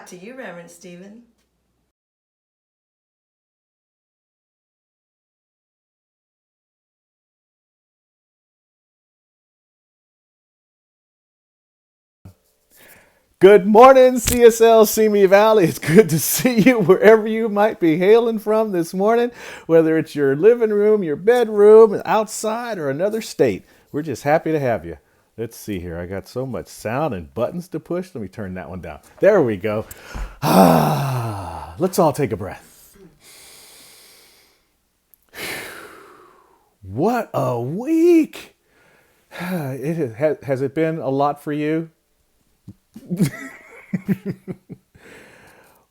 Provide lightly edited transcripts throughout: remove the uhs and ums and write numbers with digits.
Back to you, Reverend Stephen. Good morning, CSL Simi Valley. It's good to see you wherever you might be hailing from this morning, whether it's your living room, your bedroom, outside, or another state. We're just happy to have you. Let's see here. I got so much sound and buttons to push. Let me turn that one down. There we go. Let's all take a breath. What a week! Has it been a lot for you?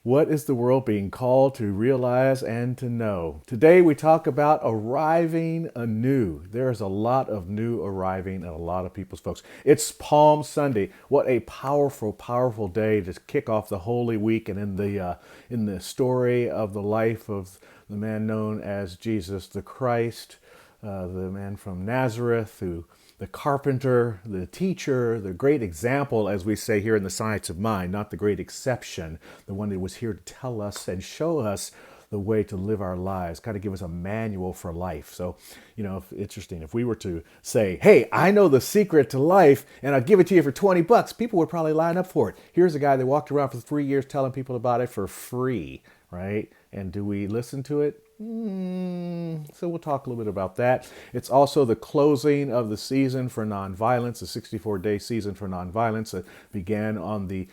What is the world being called to realize and to know? Today we talk about arriving anew. There's a lot of new arriving in a lot of people's folks. It's Palm Sunday. What a powerful, powerful day to kick off the Holy Week, and in the story of the life of the man known as Jesus the Christ, the man from Nazareth, who the carpenter, the teacher, the great example, as we say here in the Science of Mind, not the great exception, the one that was here to tell us and show us the way to live our lives, kind of give us a manual for life. So, interesting. If we were to say, hey, I know the secret to life and I'll give it to you for $20, people would probably line up for it. Here's a guy that walked around for 3 years telling people about it for free, right? And do we listen to it? So we'll talk a little bit about that. It's also the closing of the season for nonviolence, the 64-day season for nonviolence that began on the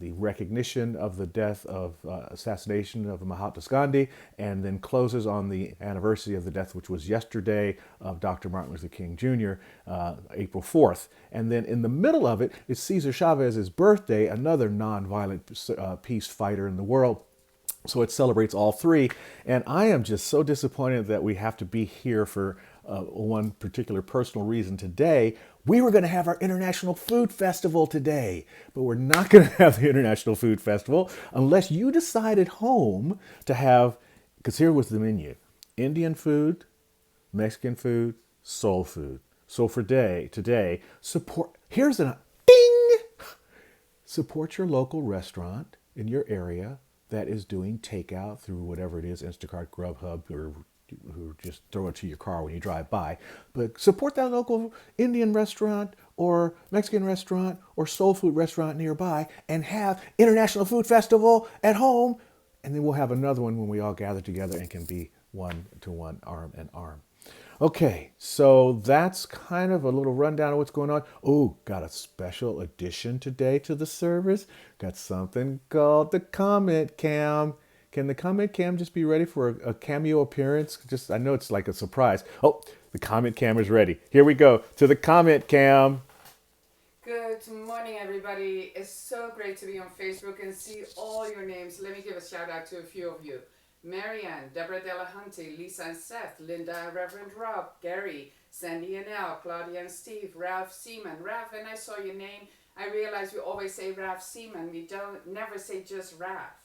recognition of the death of assassination of Mahatma Gandhi, and then closes on the anniversary of the death, which was yesterday, of Dr. Martin Luther King Jr., April 4th. And then in the middle of it is Cesar Chavez's birthday, another nonviolent peace fighter in the world. So it celebrates all three. And I am just so disappointed that we have to be here for one particular personal reason today. We were going to have our International Food Festival today, but we're not going to have the International Food Festival unless you decide at home to have, because here was the menu: Indian food, Mexican food, soul food. So for today, here's a ding! Support your local restaurant in your area that is doing takeout through whatever it is, Instacart, Grubhub, or just throw it to your car when you drive by. But support that local Indian restaurant or Mexican restaurant or soul food restaurant nearby and have International Food Festival at home. And then we'll have another one when we all gather together and can be one to one, arm in arm. Okay, so that's kind of a little rundown of what's going on. Oh, got a special addition today to the service. Got something called the Comment Cam. Can the Comment Cam just be ready for a cameo appearance? I know it's like a surprise. Oh, the Comment Cam is ready. Here we go to the Comment Cam. Good morning, everybody. It's so great to be on Facebook and see all your names. Let me give a shout out to a few of you. Marianne, Deborah Delahunty, Lisa and Seth, Linda and Reverend Rob, Gary, Sandy and Al, Claudia and Steve, Ralph Seaman. Ralph, when I saw your name, I realized we always say Ralph Seaman. We don't never say just Ralph.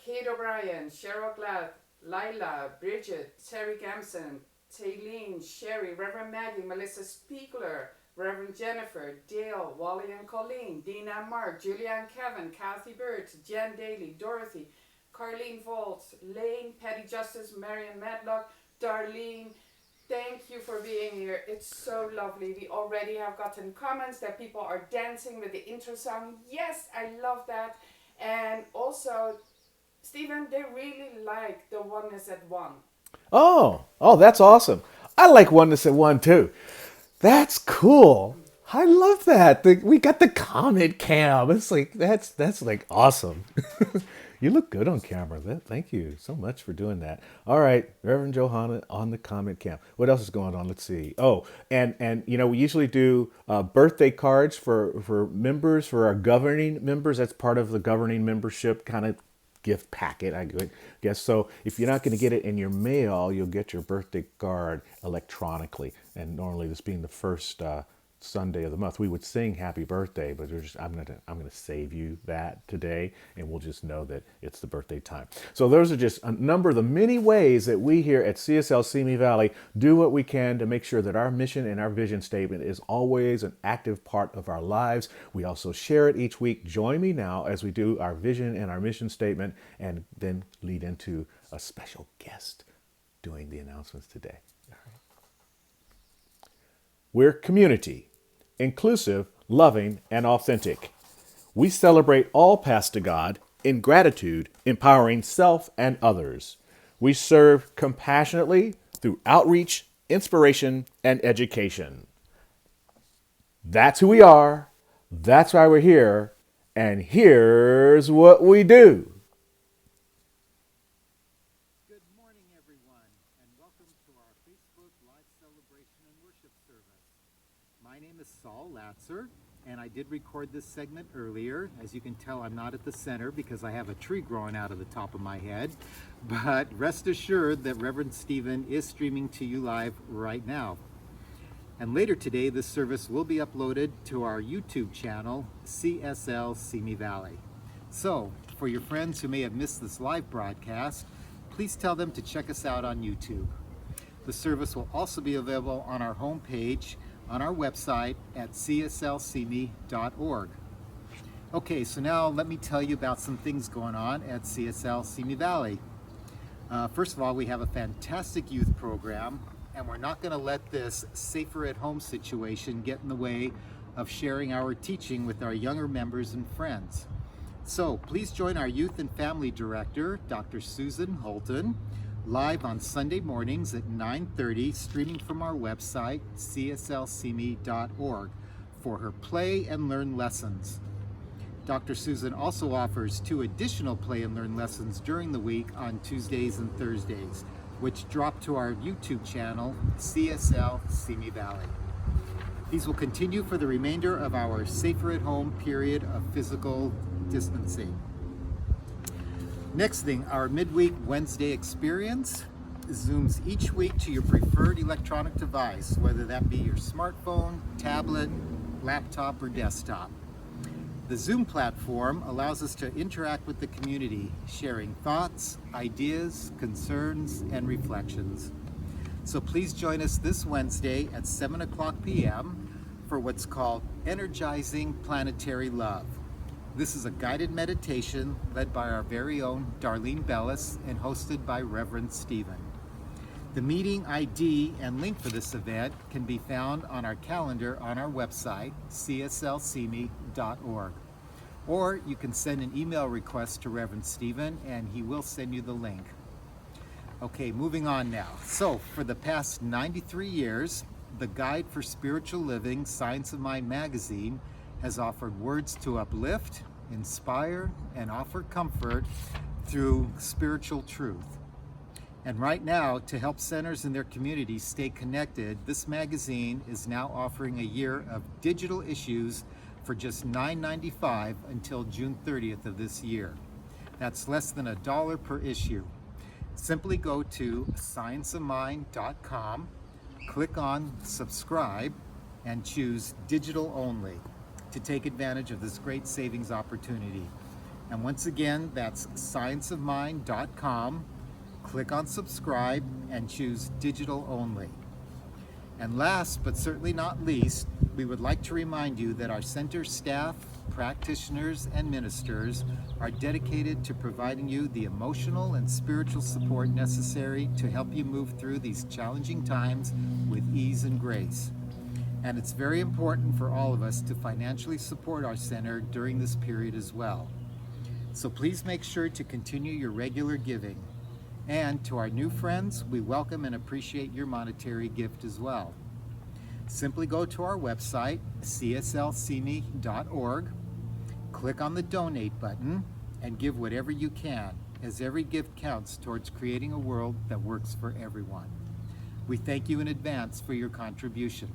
Kate O'Brien, Cheryl Glad, Lila, Bridget, Terry Gamson, Taylene, Sherry, Reverend Maggie, Melissa Spiegler, Reverend Jennifer, Dale, Wally and Colleen, Dina and Mark, Julia and Kevin, Kathy Bird, Jen Daly, Dorothy, Carlene Volts, Lane, Patty Justice, Marion Medlock, Darlene. Thank you for being here. It's so lovely. We already have gotten comments that people are dancing with the intro song. Yes, I love that. And also, Stephen, they really like the Oneness at One. Oh, that's awesome. I like Oneness at One too. That's cool. I love that. We got the Comment Cam. It's like that's like awesome. You look good on camera. Thank you so much for doing that. All right, Reverend Johanna on the Comment Cam. What else is going on? Let's see. Oh, and we usually do birthday cards for members, for our governing members. That's part of the governing membership kind of gift packet, I guess. So if you're not going to get it in your mail, you'll get your birthday card electronically. And normally, this being the first Sunday of the month. We would sing happy birthday, but I'm gonna save you that today, and we'll just know that it's the birthday time. So those are just a number of the many ways that we here at CSL Simi Valley do what we can to make sure that our mission and our vision statement is always an active part of our lives. We also share it each week. Join me now as we do our vision and our mission statement, and then lead into a special guest doing the announcements today. We're community, inclusive, loving, and authentic. We celebrate all paths to God in gratitude, empowering self and others. We serve compassionately through outreach, inspiration, and education. That's who we are. That's why we're here. And here's what we do. Good morning, everyone, and welcome to our Facebook Live Celebration and Worship Service. My name is Saul Latzer, and I did record this segment earlier. As you can tell, I'm not at the center because I have a tree growing out of the top of my head. But rest assured that Reverend Stephen is streaming to you live right now. And later today, this service will be uploaded to our YouTube channel, CSL Simi Valley. So, for your friends who may have missed this live broadcast, please tell them to check us out on YouTube. The service will also be available on our homepage on our website at cslsimi.org. Okay, so now let me tell you about some things going on at CSL Simi Valley. First of all, we have a fantastic youth program, and we're not going to let this safer at home situation get in the way of sharing our teaching with our younger members and friends. So please join our Youth and Family Director, Dr. Susan Holton, live on Sunday mornings at 9:30, streaming from our website, cslsimi.org, for her Play and Learn lessons. Dr. Susan also offers 2 additional Play and Learn lessons during the week on Tuesdays and Thursdays, which drop to our YouTube channel, CSL Simi Valley. These will continue for the remainder of our safer at home period of physical distancing. Next thing, our midweek Wednesday experience zooms each week to your preferred electronic device, whether that be your smartphone, tablet, laptop, or desktop. The Zoom platform allows us to interact with the community, sharing thoughts, ideas, concerns, and reflections. So please join us this Wednesday at 7 o'clock p.m. for what's called Energizing Planetary Love. This is a guided meditation led by our very own Darlene Bellis and hosted by Reverend Stephen. The meeting ID and link for this event can be found on our calendar on our website, cslsimi.org. Or you can send an email request to Reverend Stephen and he will send you the link. Okay, moving on now. So, for the past 93 years, the Guide for Spiritual Living, Science of Mind magazine has offered words to uplift, inspire, and offer comfort through spiritual truth. And right now, to help centers in their communities stay connected, this magazine is now offering a year of digital issues for just $9.95 until June 30th of this year. That's less than $1 per issue. Simply go to scienceofmind.com, click on subscribe, and choose digital only to take advantage of this great savings opportunity. And once again, that's scienceofmind.com, click on subscribe, and choose digital only. And last but certainly not least, we would like to remind you that our center staff, practitioners, and ministers are dedicated to providing you the emotional and spiritual support necessary to help you move through these challenging times with ease and grace. And it's very important for all of us to financially support our center during this period as well. So please make sure to continue your regular giving. And to our new friends, we welcome and appreciate your monetary gift as well. Simply go to our website, cslsimi.org, click on the donate button, and give whatever you can, as every gift counts towards creating a world that works for everyone. We thank you in advance for your contribution.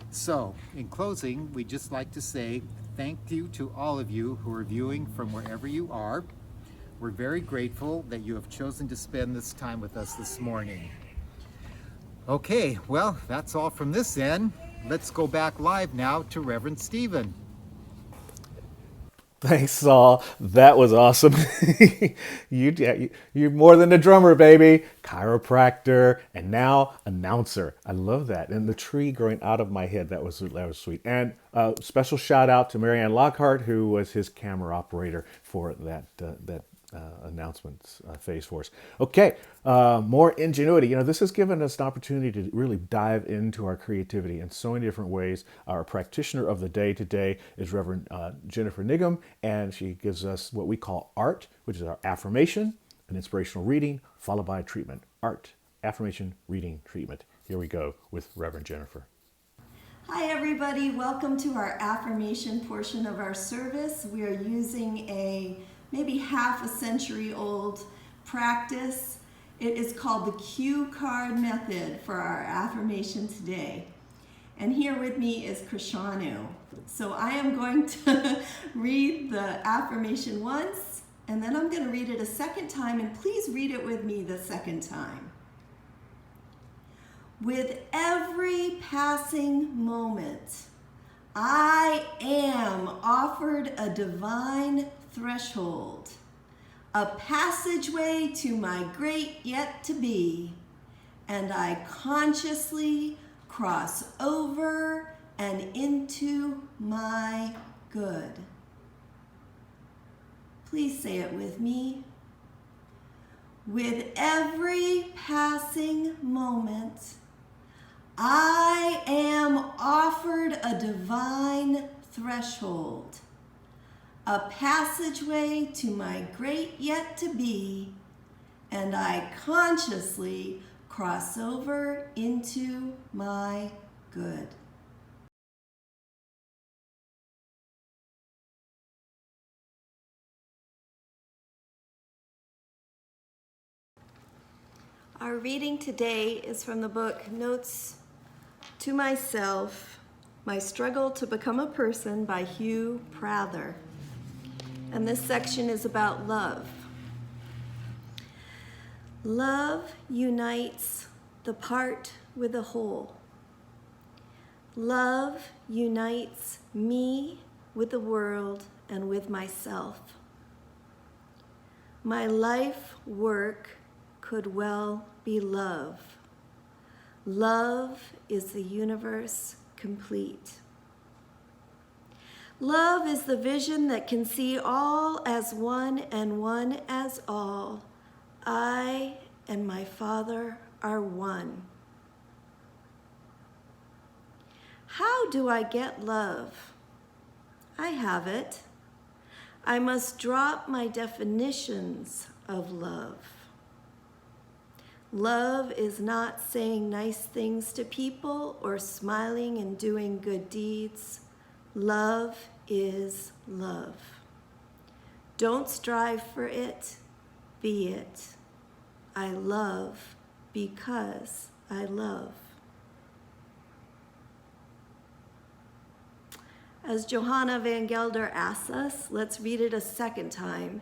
So, in closing, we'd just like to say thank you to all of you who are viewing from wherever you are. We're very grateful that you have chosen to spend this time with us this morning. Okay, well, that's all from this end. Let's go back live now to Reverend Stephen. Thanks, Saul. That was awesome. You're more than a drummer, baby. Chiropractor, and now announcer. I love that. And the tree growing out of my head, that was sweet. And special shout out to Marianne Lockhart, who was his camera operator for that announcements phase for us. Okay, more ingenuity. This has given us an opportunity to really dive into our creativity in so many different ways. Our practitioner of the day today is Reverend Jennifer Nigham, and she gives us what we call art, which is our affirmation, an inspirational reading, followed by a treatment. Art, affirmation, reading, treatment. Here we go with Reverend Jennifer. Hi everybody, welcome to our affirmation portion of our service. We are using a maybe half a century old practice. It is called the cue card method for our affirmation today. And here with me is Krishanu. So I am going to read the affirmation once, and then I'm going to read it a second time, and please read it with me the second time. With every passing moment, I am offered a divine threshold, a passageway to my great yet to be, and I consciously cross over and into my good. Please say it with me. With every passing moment, I am offered a divine threshold, a passageway to my great yet to be, and I consciously cross over into my good. Our reading today is from the book Notes to Myself, My Struggle to Become a Person by Hugh Prather. And this section is about love. Love unites the part with the whole. Love unites me with the world and with myself. My life work could well be love. Love is the universe complete. Love is the vision that can see all as one and one as all. I and my Father are one. How do I get love? I have it. I must drop my definitions of love. Love is not saying nice things to people or smiling and doing good deeds. Love is love. Don't strive for it, be it. I love because I love. As Johanna Van Gelder asks us, let's read it a second time.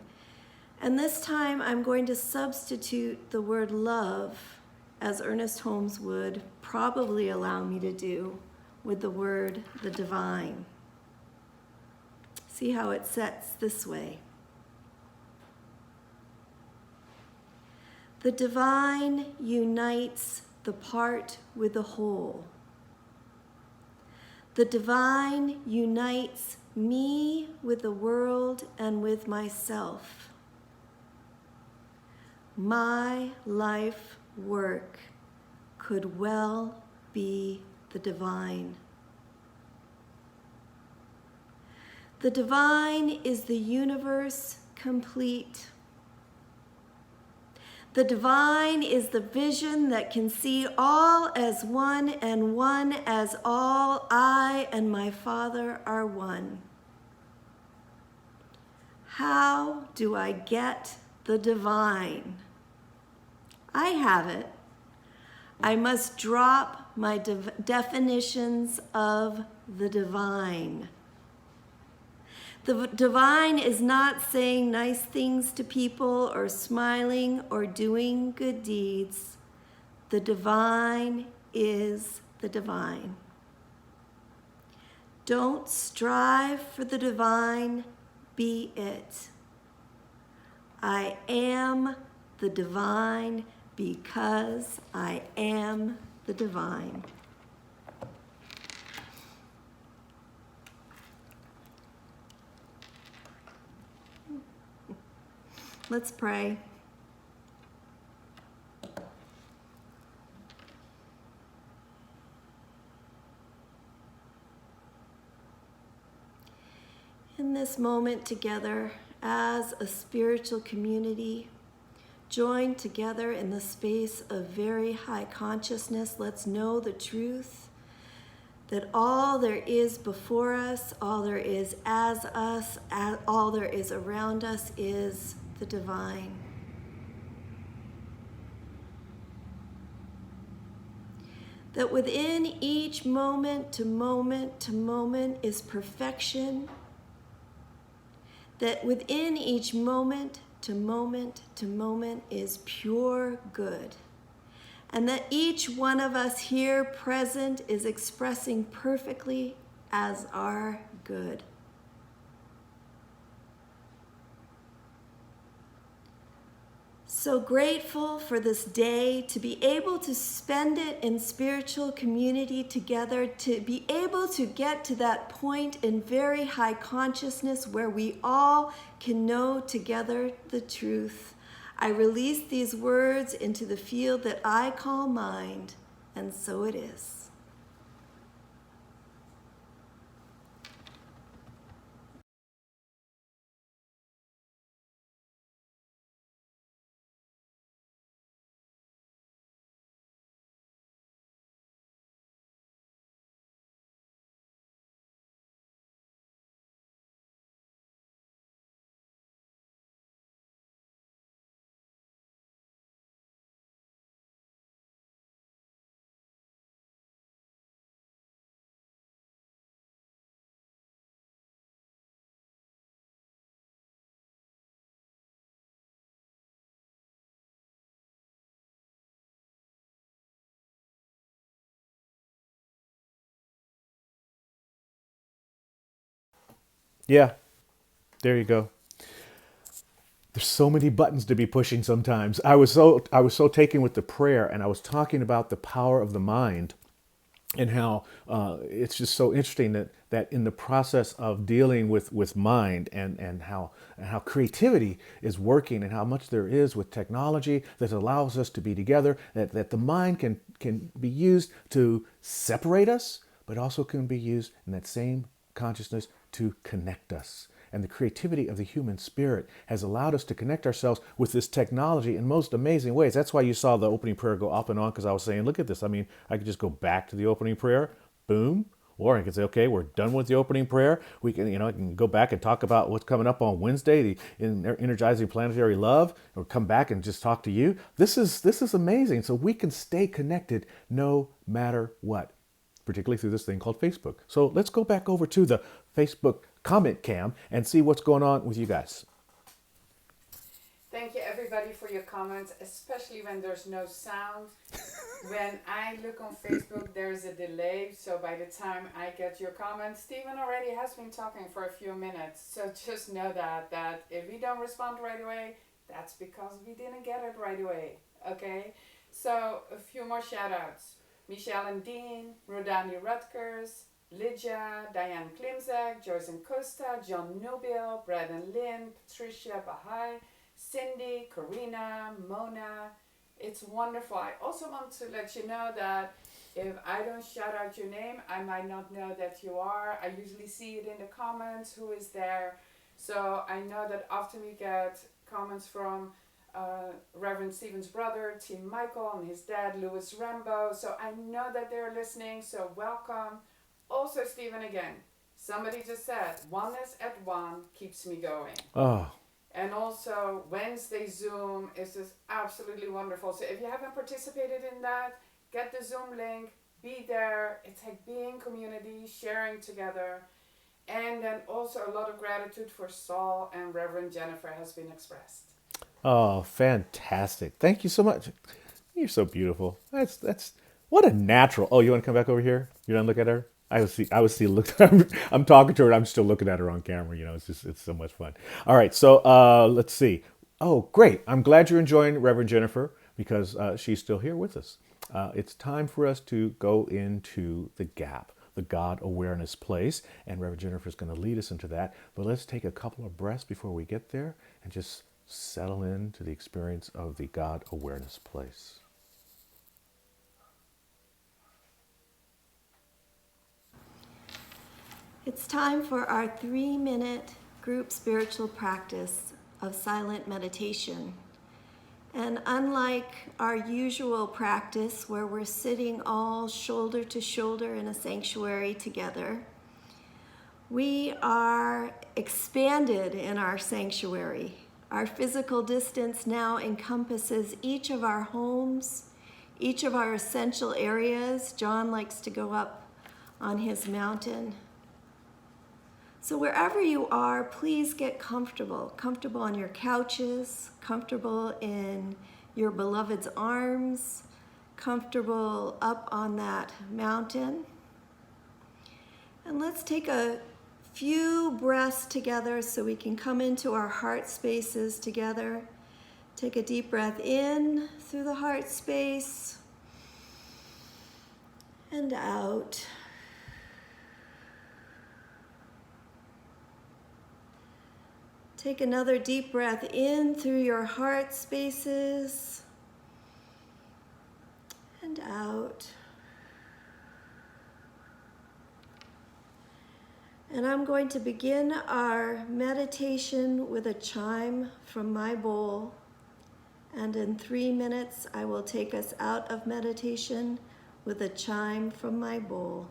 And this time I'm going to substitute the word love, as Ernest Holmes would probably allow me to do, with the word the divine. See how it sets this way. The divine unites the part with the whole. The divine unites me with the world and with myself. My life work could well be the divine. The divine is the universe complete. The divine is the vision that can see all as one and one as all. I and my Father are one. How do I get the divine? I have it. I must drop my definitions of the divine. The divine is not saying nice things to people or smiling or doing good deeds. The divine is the divine. Don't strive for the divine, be it. I am the divine because I am the divine. Let's pray. In this moment together as a spiritual community, joined together in the space of very high consciousness, let's know the truth that all there is before us, all there is as us, all there is around us is the divine. That within each moment to moment to moment is perfection. That within each moment to moment to moment is pure good. And that each one of us here present is expressing perfectly as our good. So grateful for this day, to be able to spend it in spiritual community together, to be able to get to that point in very high consciousness where we all can know together the truth. I release these words into the field that I call mind, and so it is. Yeah, there you go. There's so many buttons to be pushing sometimes. I was so taken with the prayer, and I was talking about the power of the mind, and how it's just so interesting that in the process of dealing with mind, and how creativity is working, and how much there is with technology that allows us to be together, that the mind can be used to separate us, but also can be used in that same consciousness to connect us. And the creativity of the human spirit has allowed us to connect ourselves with this technology in most amazing ways. That's why you saw the opening prayer go off and on, because I was saying, look at this. I mean, I could just go back to the opening prayer, boom, or I could say, okay, we're done with the opening prayer. We can, I can go back and talk about what's coming up on Wednesday, the energizing planetary love, or come back and just talk to you. This is amazing. So we can stay connected no matter what, particularly through this thing called Facebook. So let's go back over to the Facebook comment cam and see what's going on with you guys. Thank you everybody for your comments, especially when there's no sound. When I look on Facebook, there's a delay, so by the time I get your comments, Stephen already has been talking for a few minutes. So just know that if we don't respond right away, that's because we didn't get it right away. Okay? So a few more shout outs. Michelle and Dean, Rodani Rutgers, Lydia, Diane Klimzak, Joyce and Costa, John Nubile, Brad and Lynn, Patricia Bahai, Cindy, Karina, Mona. It's wonderful. I also want to let you know that if I don't shout out your name, I might not know that you are. I usually see it in the comments, who is there. So I know that often we get comments from Reverend Stephen's brother, Tim Michael, and his dad, Louis Rambo. So I know that they're listening, so welcome. Also, Stephen, again, somebody just said, oneness at one keeps me going. Oh, And also, Wednesday Zoom is just absolutely wonderful. So if you haven't participated in that, get the Zoom link, be there. It's like being community, sharing together. And then also a lot of gratitude for Saul and Reverend Jennifer has been expressed. oh, fantastic! Thank you so much. You're so beautiful. That's what a natural. Oh, you want to come back over here? You want to look at her? I was still look. I'm talking to her. And I'm still looking at her on camera. It's so much fun. All right, so let's see. Oh, great! I'm glad you're enjoying Reverend Jennifer because she's still here with us. It's time for us to go into the gap, the God awareness place, and Reverend Jennifer is going to lead us into that. But let's take a couple of breaths before we get there and just settle into the experience of the God awareness place. It's time for our 3-minute group spiritual practice of silent meditation. And unlike our usual practice where we're sitting all shoulder to shoulder in a sanctuary together, we are expanded in our sanctuary. Our physical distance now encompasses each of our homes, each of our essential areas. John likes to go up on his mountain. So wherever you are, please get comfortable. Comfortable on your couches, comfortable in your beloved's arms, comfortable up on that mountain. And let's take a few breaths together so we can come into our heart spaces together. Take a deep breath in through the heart space and out. Take another deep breath in through your heart spaces and out. And I'm going to begin our meditation with a chime from my bowl. And in 3 minutes, I will take us out of meditation with a chime from my bowl.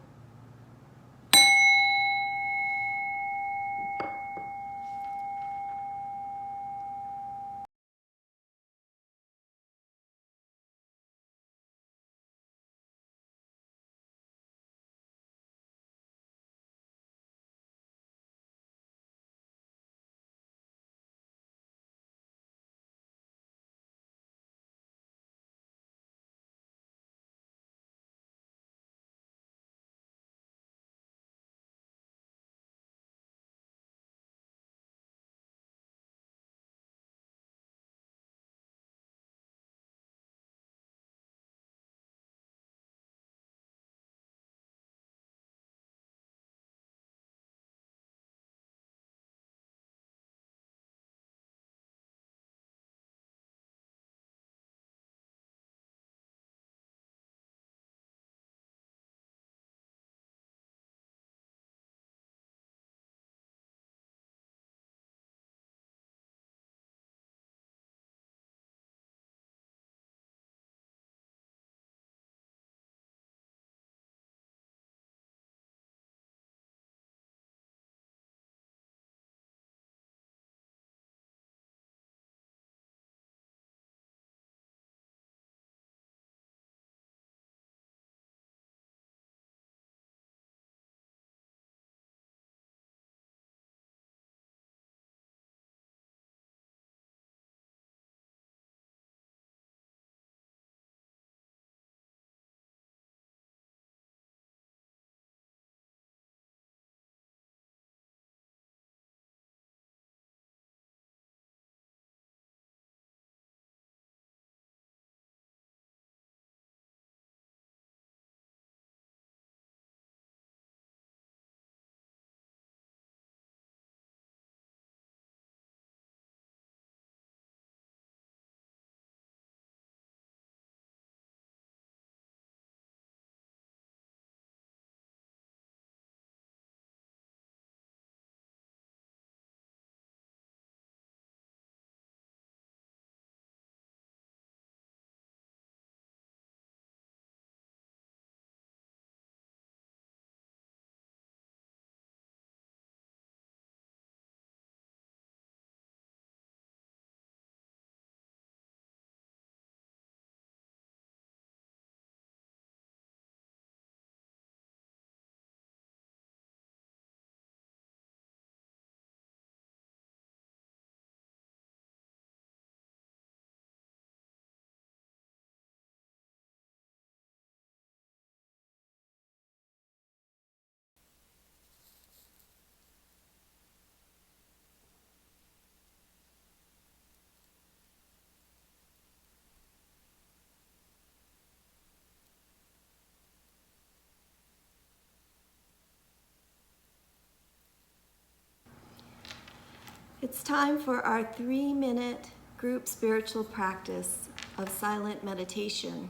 It's time for our 3-minute group spiritual practice of silent meditation.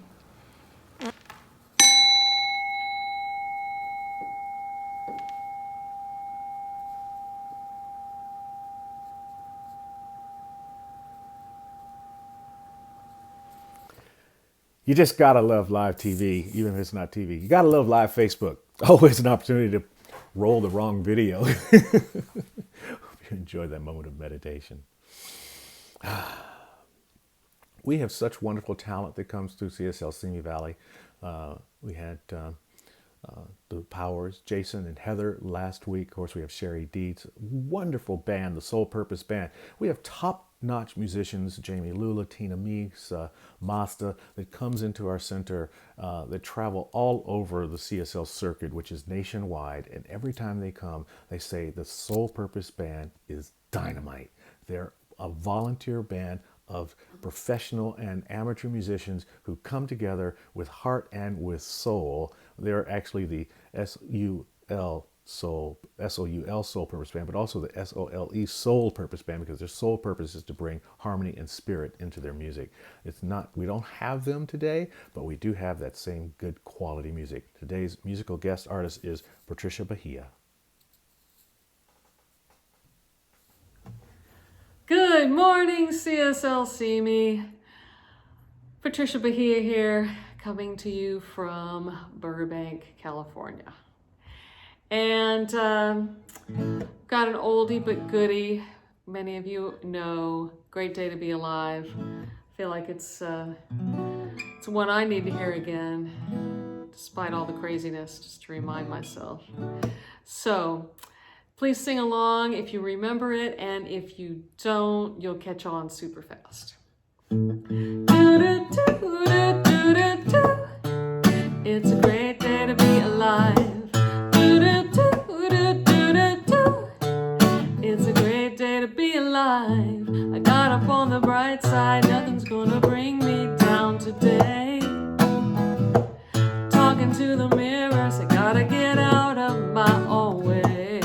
You just gotta love live TV, even if it's not TV. You gotta love live Facebook. Always an opportunity to roll the wrong video. Hope you enjoy that moment of meditation. We have such wonderful talent that comes through CSL Simi Valley. We had the Powers, Jason and Heather last week. Of course, we have Sherry Deeds. Wonderful band, the Soul Purpose Band. We have top-notch musicians, Jamie Lula, Tina Meeks, Masta, that comes into our center, that travel all over the CSL circuit, which is nationwide. And every time they come, they say the Soul Purpose Band is dynamite. They're a volunteer band of professional and amateur musicians who come together with heart and with soul. They're actually the SOUL Soul Purpose Band, but also the SOLE Soul Purpose Band, because their sole purpose is to bring harmony and spirit into their music. It's not, we don't have them today, but we do have that same good quality music. Today's musical guest artist is Patricia Bahia. Good morning, CSL Simi. Patricia Bahia here, coming to you from Burbank, California. And got an oldie but goodie. Many of you know, great day to be alive. Feel like it's one I need to hear again, despite all the craziness, just to remind myself. So, please sing along if you remember it, and if you don't, you'll catch on super fast. It's a great day to be alive. It's a great day to be alive. I got up on the bright side, nothing's gonna bring me down today. Talking to the mirrors, I gotta get out of my own way.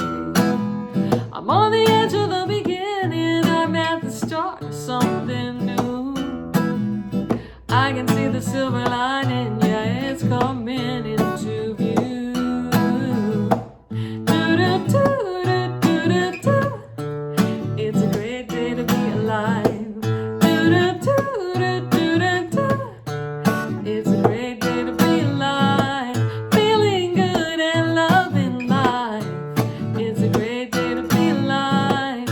I'm on the edge of the beginning, I'm at the start of something new. I can see the silver lining, yeah, it's coming into view. It's a great day to be alive. It's a great day to be alive. Feeling good and loving life. It's a great day to be alive.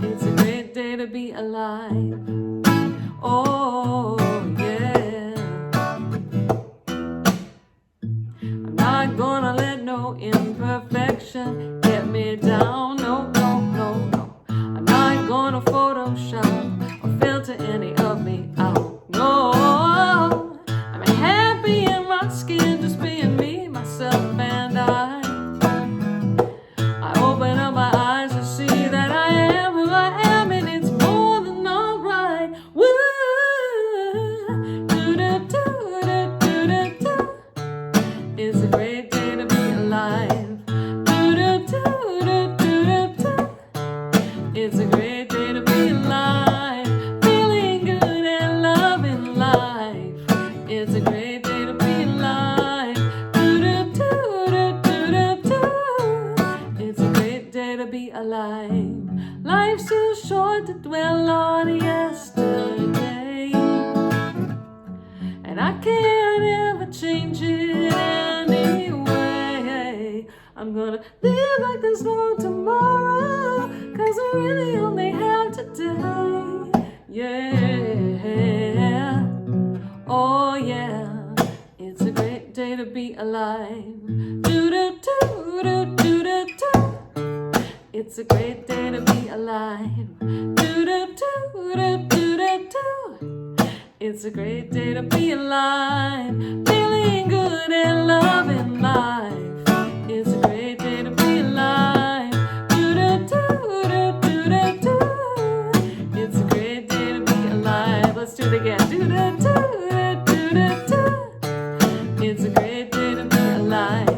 It's a great day to be alive. Oh, yeah. I'm not gonna let no imperfection get me down. No, no, no, no. I'm not gonna Photoshop or filter any of me out. No, I'm happy in my skin, just being me, myself, and I open up my eyes to see that I am who I am, and it's more than alright. Woo! It's a great day to be alive. It's a great day to be alive. Feeling good and loving life. It's a great day to be alive. It's a great day to be alive. Life's too short to dwell on yesterday, and I can't ever change it anyway. I'm gonna live like there's no tomorrow, 'cause I really only have today. Yeah, oh yeah. It's a great day to be alive. It's a great day to be alive. It's a great day to be alive. Feeling good and loving life. It's a great day to be alive. It's a great day to be alive. Let's do it again. It's a great day to be alive.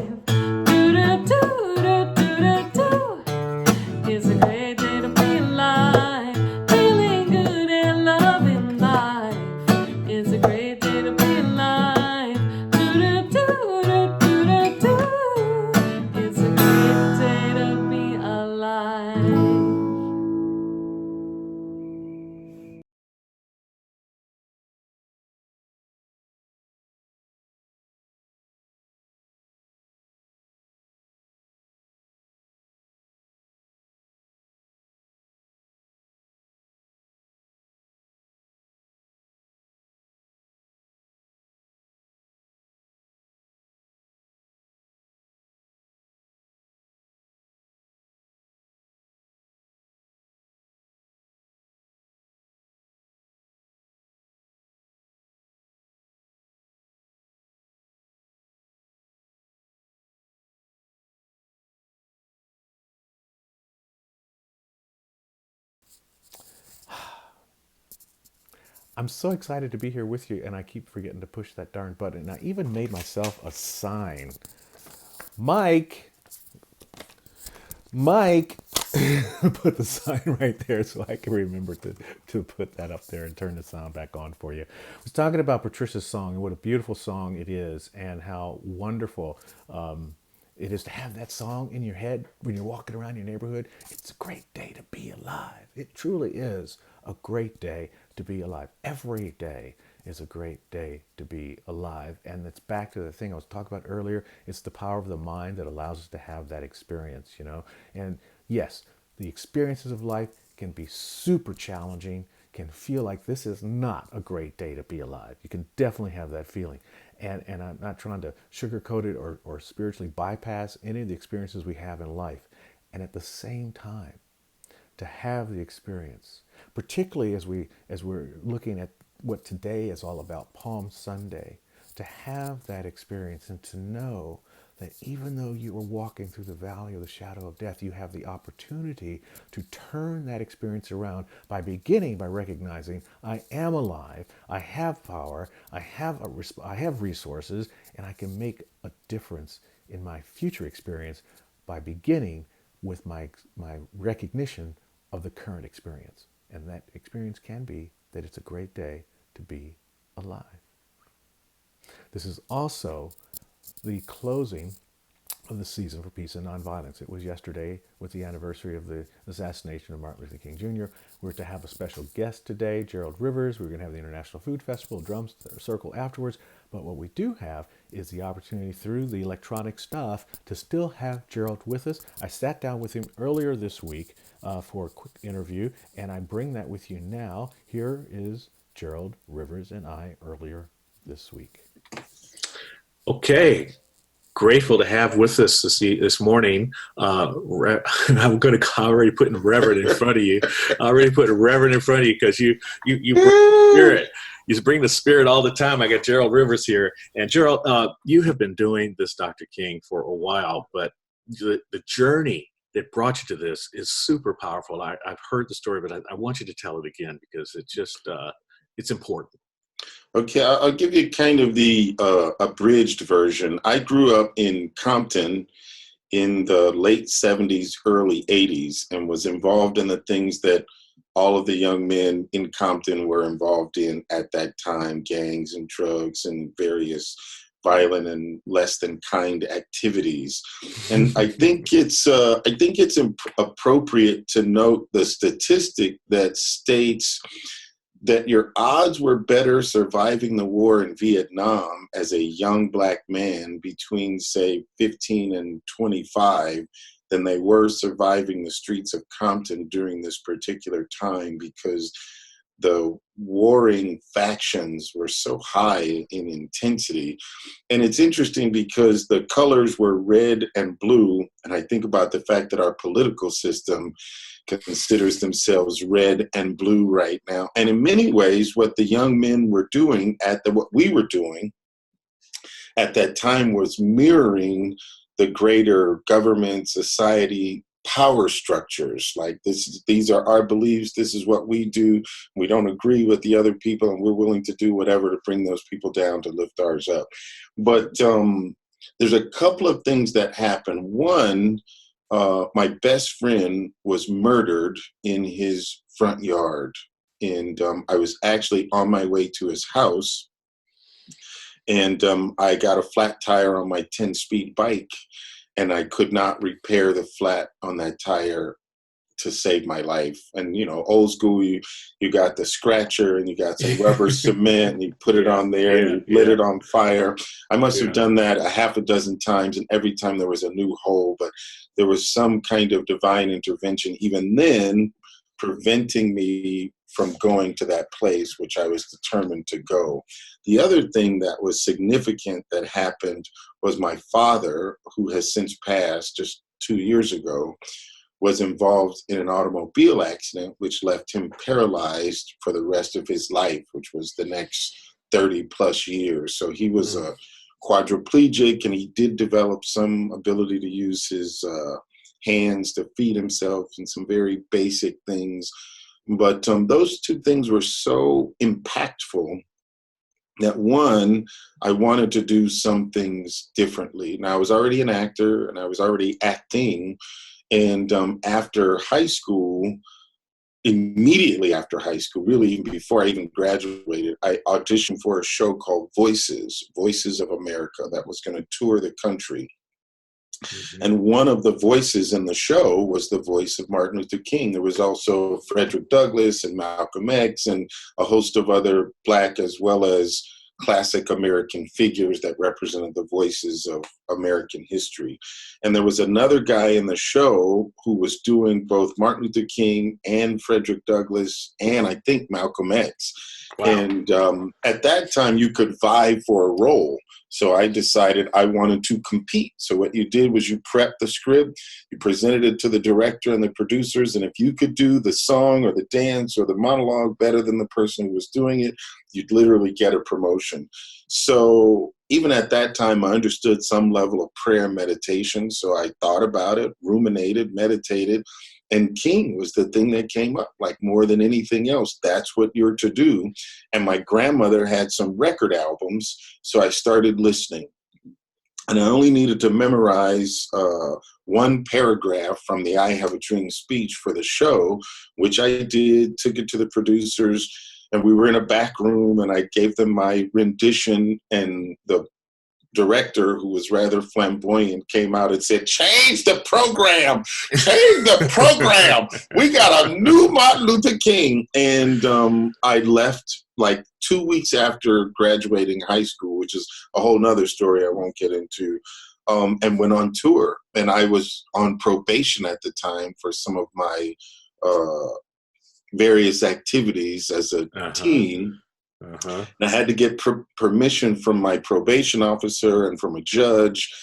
I'm so excited to be here with you, and I keep forgetting to push that darn button. And I even made myself a sign. Mike, Mike, put the sign right there so I can remember to put that up there and turn the sound back on for you. I was talking about Patricia's song and what a beautiful song it is, and how wonderful it is to have that song in your head when you're walking around your neighborhood. It's a great day to be alive. It truly is a great day to be alive. Every day is a great day to be alive. And it's back to the thing I was talking about earlier. It's the power of the mind that allows us to have that experience, you know. And yes, the experiences of life can be super challenging, can feel like this is not a great day to be alive. You can definitely have that feeling. And I'm not trying to sugarcoat it or spiritually bypass any of the experiences we have in life. And at the same time, to have the experience, particularly as we're looking at what today is all about, Palm Sunday, to have that experience and to know that even though you are walking through the valley of the shadow of death, you have the opportunity to turn that experience around by beginning by recognizing I am alive, I have power, I have resources, and I can make a difference in my future experience by beginning with my recognition of the current experience. And that experience can be that it's a great day to be alive. This is also the closing of the season for peace and nonviolence. It was yesterday with the anniversary of the assassination of Martin Luther King Jr. We're to have a special guest today, Gerald Rivers. We're going to have the International Food Festival, Drum Circle afterwards. But what we do have is the opportunity through the electronic stuff to still have Gerald with us. I sat down with him earlier this week for a quick interview, and I bring that with you now. Here is Gerald Rivers and I earlier this week. Okay, grateful to have with us this morning. I'm going to already putting Reverend in front of you. Already putting Reverend in front of you because you bring the spirit. You bring the spirit all the time. I got Gerald Rivers here, and Gerald, you have been doing this, Dr. King, for a while, but the journey that brought you to this is super powerful. I've heard the story, but I want you to tell it again because it's just it's important. Okay, I'll give you kind of the abridged version. I grew up in Compton in the late 70s, early 80s, and was involved in the things that all of the young men in Compton were involved in at that time, gangs and drugs and various violent and less than kind activities. And I think it's appropriate to note the statistic that states that your odds were better surviving the war in Vietnam as a young black man between, say, 15 and 25 than they were surviving the streets of Compton during this particular time, because the warring factions were so high in intensity. And it's interesting because the colors were red and blue. And I think about the fact that our political system considers themselves red and blue right now. And in many ways, what the young men were doing what we were doing at that time was mirroring the greater government, society, power structures. Like these are our beliefs. This is what we do. We don't agree with the other people, and we're willing to do whatever to bring those people down to lift ours up. But there's a couple of things that happened. One, my best friend was murdered in his front yard. And I was actually on my way to his house. And I got a flat tire on my 10-speed bike. And I could not repair the flat on that tire to save my life. And, you know, old school, you got the scratcher and you got some rubber cement and you put it on there and you lit it on fire. I must have done that a half a dozen times, and every time there was a new hole, but there was some kind of divine intervention even then preventing me from going to that place, which I was determined to go. The other thing that was significant that happened was my father, who has since passed just 2 years ago, was involved in an automobile accident, which left him paralyzed for the rest of his life, which was the next 30 plus years. So he was a quadriplegic, and he did develop some ability to use his hands to feed himself and some very basic things. But those two things were so impactful that one, I wanted to do some things differently. Now, I was already an actor and I was already acting. And after high school, immediately after high school, really even before I even graduated, I auditioned for a show called Voices of America, that was going to tour the country. Mhm. And one of the voices in the show was the voice of Martin Luther King. There was also Frederick Douglass and Malcolm X and a host of other Black as well as classic American figures that represented the voices of American history. And there was another guy in the show who was doing both Martin Luther King and Frederick Douglass and I think Malcolm X. Wow. And at that time, you could vie for a role. So I decided I wanted to compete. So what you did was you prepped the script, you presented it to the director and the producers, and if you could do the song or the dance or the monologue better than the person who was doing it, you'd literally get a promotion. So even at that time, I understood some level of prayer and meditation. So I thought about it, ruminated, meditated, and King was the thing that came up, like more than anything else. That's what you're to do. And my grandmother had some record albums, so I started listening. And I only needed to memorize one paragraph from the I Have a Dream speech for the show, which I did, took it to the producers, and we were in a back room, and I gave them my rendition, and the director, who was rather flamboyant, came out and said, change the program, change the program. We got a new Martin Luther King. And I left like 2 weeks after graduating high school, which is a whole nother story I won't get into, and went on tour. And I was on probation at the time for some of my various activities as a teen. And I had to get permission from my probation officer and from a judge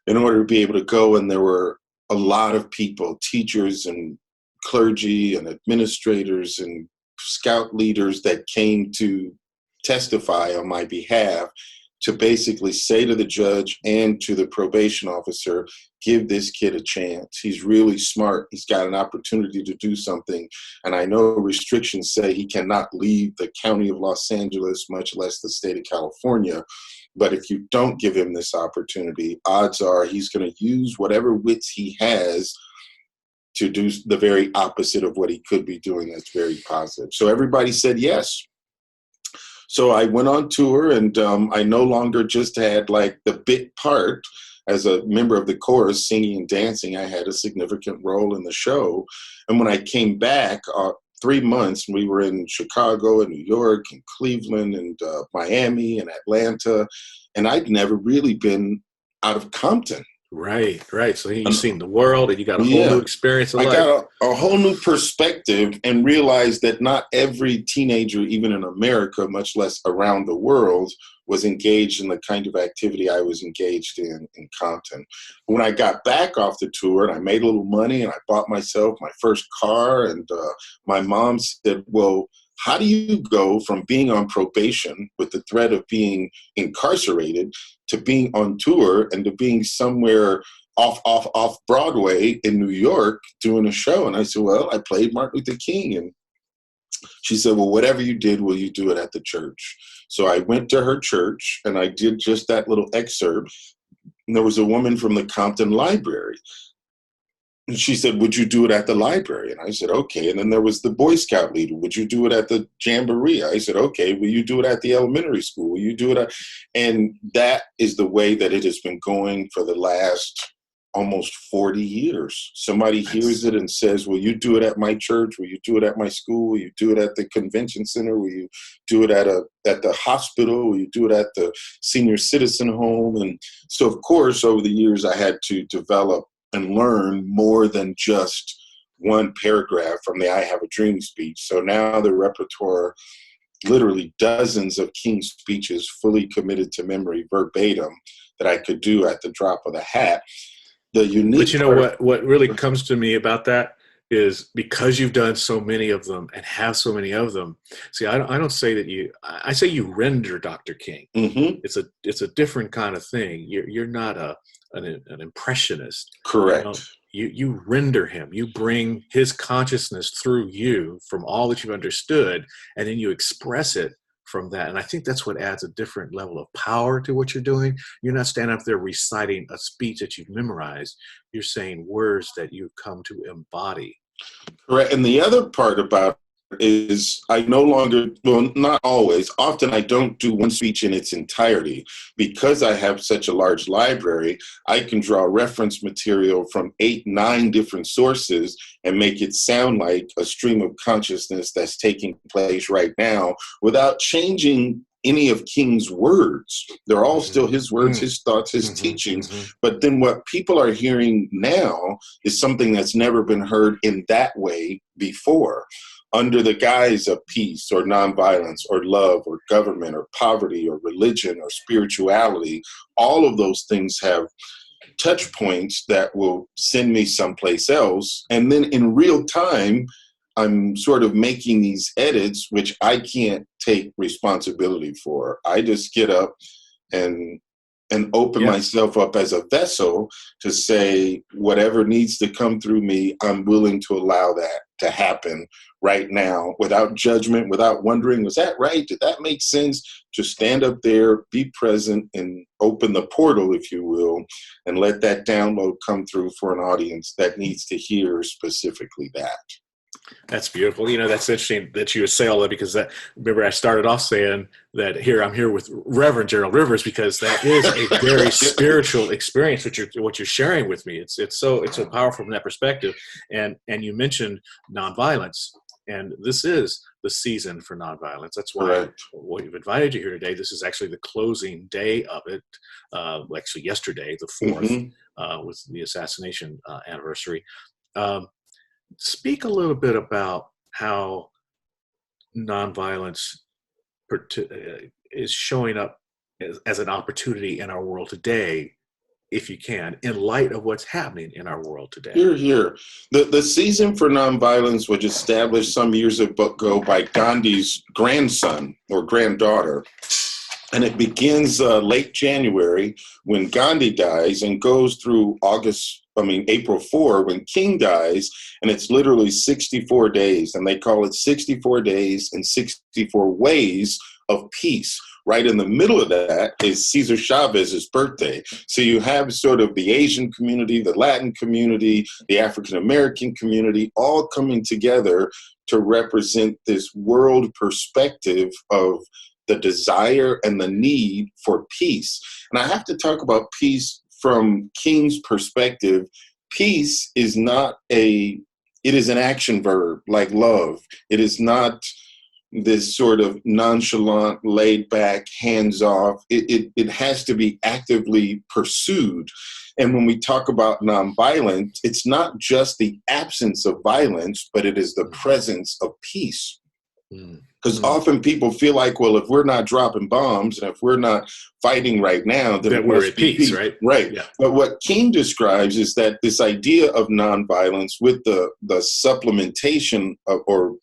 in order to be able to go. And there were a lot of people, teachers and clergy and administrators and scout leaders that came to testify on my behalf to basically say to the judge and to the probation officer, give this kid a chance. He's really smart. He's got an opportunity to do something. And I know restrictions say he cannot leave the county of Los Angeles, much less the state of California. But if you don't give him this opportunity, odds are he's going to use whatever wits he has to do the very opposite of what he could be doing that's very positive. So everybody said yes. So I went on tour, and I no longer just had like the bit part as a member of the chorus singing and dancing. I had a significant role in the show. And when I came back, 3 months, we were in Chicago and New York and Cleveland and Miami and Atlanta. And I'd never really been out of Compton. Right. So you've seen the world, and you got a whole new experience of life. I got a whole new perspective and realized that not every teenager, even in America, much less around the world, was engaged in the kind of activity I was engaged in Compton. When I got back off the tour and I made a little money and I bought myself my first car, and my mom said, well, how do you go from being on probation with the threat of being incarcerated to being on tour and to being somewhere off Broadway in New York doing a show? And I said, well, I played Martin Luther King. And she said, well, whatever you did, will you do it at the church? So I went to her church and I did just that little excerpt. And there was a woman from the Compton Library. And she said, would you do it at the library? And I said, okay. And then there was the Boy Scout leader. Would you do it at the Jamboree? I said, okay. Will you do it at the elementary school? Will you do it at... And that is the way that it has been going for the last almost 40 years. Somebody hears it and says, will you do it at my church? Will you do it at my school? Will you do it at the convention center? Will you do it at the hospital? Will you do it at the senior citizen home? And so, of course, over the years, I had to develop and learn more than just one paragraph from the I Have a Dream speech. So now the repertoire, literally dozens of King speeches fully committed to memory verbatim that I could do at the drop of the hat. The unique But you know what really comes to me about that is because you've done so many of them and have so many of them. See, I don't say that I say you render Dr. King. Mm-hmm. It's a different kind of thing. You're not an impressionist. Correct. You render him. You bring his consciousness through you from all that you've understood, and then you express it from that. And I think that's what adds a different level of power to what you're doing. You're not standing up there reciting a speech that you've memorized. You're saying words that you've come to embody. Correct. And the other part about it is I no longer, well, not always, often I don't do one speech in its entirety. Because I have such a large library, I can draw reference material from 8, 9 different sources and make it sound like a stream of consciousness that's taking place right now without changing any of King's words. They're all still his words, his thoughts, his teachings. But then what people are hearing now is something that's never been heard in that way before, under the guise of peace or nonviolence or love or government or poverty or religion or spirituality. All of those things have touch points that will send me someplace else. And then in real time, I'm sort of making these edits, which I can't take responsibility for. I just get up and open myself up as a vessel to say whatever needs to come through me, I'm willing to allow that to happen right now without judgment, without wondering, was that right? Did that make sense? Just stand up there, be present, and open the portal, if you will, and let that download come through for an audience that needs to hear specifically that. That's beautiful. That's interesting that you would say all that, because remember I started off saying that I'm here with Reverend Gerald Rivers, because that is a very spiritual experience what you're sharing with me. It's so powerful from that perspective. And you mentioned nonviolence, and this is the season for nonviolence. That's why we've invited you here today. This is actually the closing day of it. Actually yesterday, the 4th, with the assassination anniversary. Speak a little bit about how nonviolence is showing up as an opportunity in our world today, if you can, in light of what's happening in our world today. Here. The season for nonviolence was established some years ago by Gandhi's grandson or granddaughter. And it begins late January when Gandhi dies and goes through April 4 when King dies, and it's literally 64 days. And they call it 64 days and 64 ways of peace. Right in the middle of that is Cesar Chavez's birthday. So you have sort of the Asian community, the Latin community, the African American community, all coming together to represent this world perspective of the desire and the need for peace. And I have to talk about peace from King's perspective. Peace is it is an action verb like love. It is not this sort of nonchalant, laid back, hands off. It has to be actively pursued. And when we talk about nonviolence, it's not just the absence of violence, but it is the presence of peace. Because often people feel like, well, if we're not dropping bombs and if we're not fighting right now, then we're at peace, right? Right. Yeah. But what King describes is that this idea of nonviolence with the supplementation of, or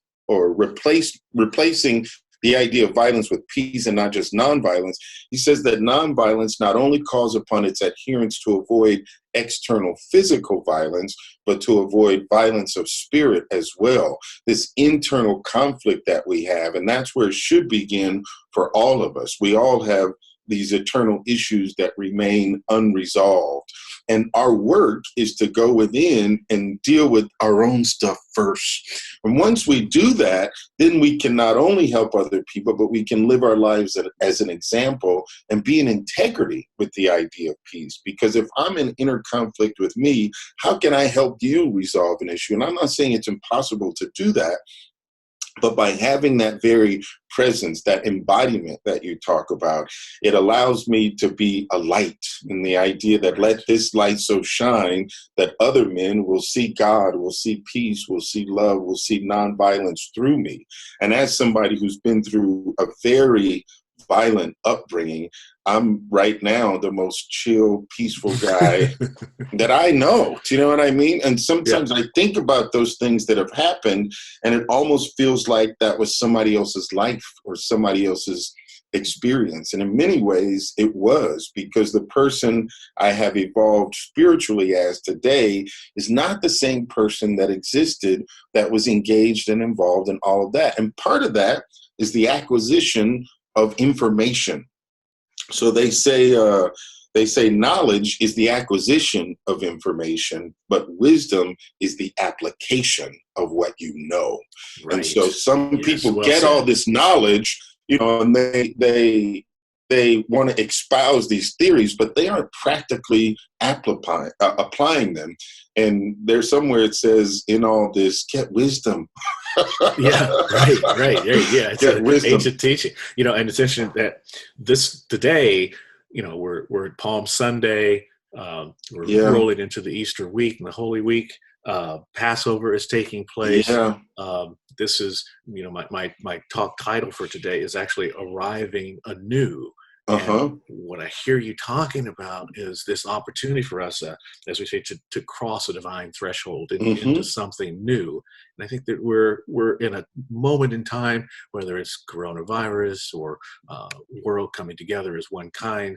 replacing the idea of violence with peace and not just nonviolence. He says that nonviolence not only calls upon its adherents to avoid external physical violence, but to avoid violence of spirit as well. This internal conflict that we have, and that's where it should begin for all of us. We all have these eternal issues that remain unresolved. And our work is to go within and deal with our own stuff first. And once we do that, then we can not only help other people, but we can live our lives as an example and be in integrity with the idea of peace. Because if I'm in inner conflict with me, how can I help you resolve an issue? And I'm not saying it's impossible to do that, but by having that very presence, that embodiment that you talk about, it allows me to be a light, in the idea that let this light so shine that other men will see God, will see peace, will see love, will see nonviolence through me. And as somebody who's been through a very violent upbringing, I'm right now the most chill, peaceful guy that I know. Do you know what I mean? And Yeah. sometimes I think about those things that have happened, and it almost feels like that was somebody else's life or somebody else's experience. And in many ways, it was, because the person I have evolved spiritually as today is not the same person that existed, that was engaged and involved in all of that. And part of that is the acquisition of information. So they say knowledge is the acquisition of information, but wisdom is the application of what you know. Right. And so some Yes, people well get said. all this knowledge, and they want to espouse these theories, but they aren't practically applying them. And there's somewhere it says, in all this, get wisdom. Yeah, right. Yeah, it's Get an wisdom. ancient teaching. And it's interesting that today, we're at Palm Sunday. We're rolling into the Easter week and the Holy Week. Passover is taking place. Yeah. This is, my talk title for today is actually Arriving Anew. And what I hear you talking about is this opportunity for us, as we say, to cross a divine threshold into something new. And I think that we're in a moment in time, whether it's coronavirus or world coming together as one kind,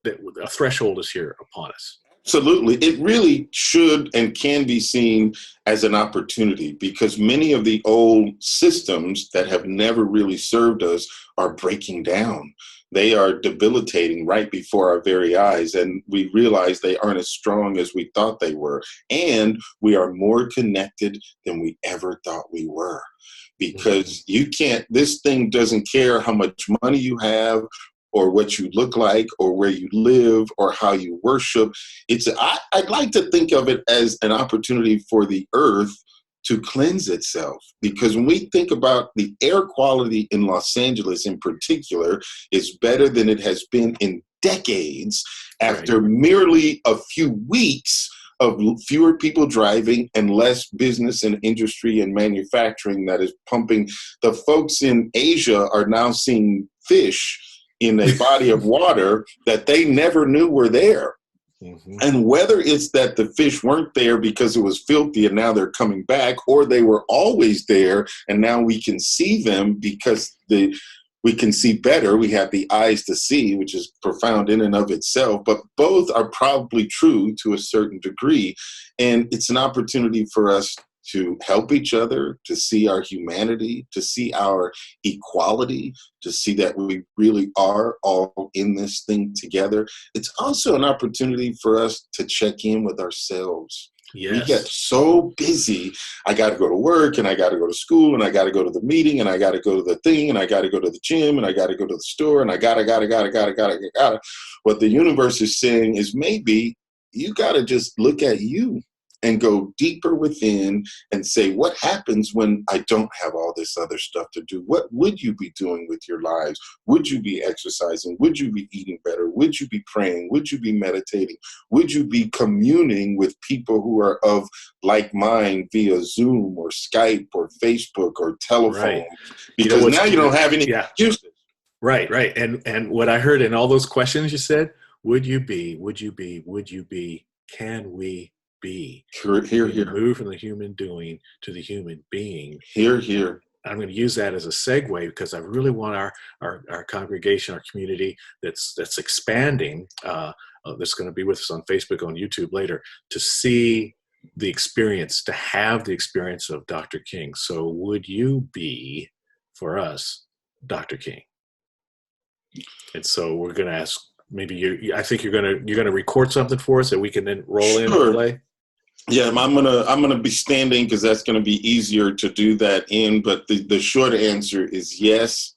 that a threshold is here upon us. Absolutely. It really should and can be seen as an opportunity, because many of the old systems that have never really served us are breaking down. They are debilitating right before our very eyes, and we realize they aren't as strong as we thought they were. And we are more connected than we ever thought we were, because this thing doesn't care how much money you have, or what you look like, or where you live, or how you worship. I'd like to think of it as an opportunity for the earth to cleanse itself. Because when we think about the air quality in Los Angeles in particular, is better than it has been in decades, after merely a few weeks of fewer people driving and less business and industry and manufacturing that is pumping. The folks in Asia are now seeing fish in a body of water that they never knew were there. And whether it's that the fish weren't there because it was filthy and now they're coming back, or they were always there and now we can see them because we can see better. We have the eyes to see, which is profound in and of itself, but both are probably true to a certain degree. And it's an opportunity for us to help each other, to see our humanity, to see our equality, to see that we really are all in this thing together. It's also an opportunity for us to check in with ourselves. Yes. We get so busy. I got to go to work, and I got to go to school, and I got to go to the meeting, and I got to go to the thing, and I got to go to the gym, and I got to go to the store, and I got to. What the universe is saying is, maybe you got to just look at you and go deeper within and say, what happens when I don't have all this other stuff to do? What would you be doing with your lives? Would you be exercising? Would you be eating better? Would you be praying? Would you be meditating? Would you be communing with people who are of like mind via Zoom or Skype or Facebook or telephone? Because now you don't have any excuses. Right. And what I heard in all those questions you said, would you be, can we be? Here. Move from the human doing to the human being. Here. I'm going to use that as a segue, because I really want our congregation, our community that's expanding, that's going to be with us on Facebook, on YouTube later, to see the experience, to have the experience of Dr. King. So would you be, for us, Dr. King? And so we're going to ask, maybe I think you're going to record something for us that we can then roll in and play. Yeah, I'm gonna be standing, because that's gonna be easier to do that in. But the short answer is yes,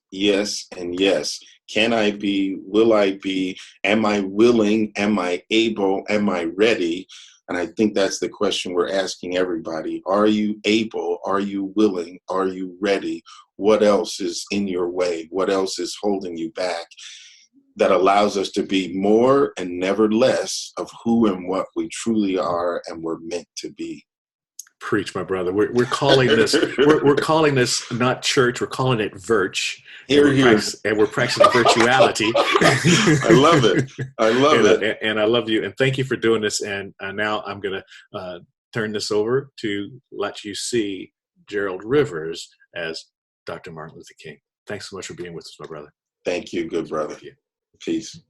and yes. Can I be? Will I be? Am I willing? Am I able? Am I ready? And I think that's the question we're asking everybody. Are you able? Are you willing? Are you ready? What else is in your way? What else is holding you back, that allows us to be more and never less of who and what we truly are and we're meant to be? Preach, my brother. We're calling this we're calling this not church. We're calling it virch. Here, here. And we're practicing virtuality. I love it. I love it. And I love you. And thank you for doing this. And now I'm going to turn this over to let you see Gerald Rivers as Dr. Martin Luther King. Thanks so much for being with us, my brother. Thank you, good brother. Thank you. Peace.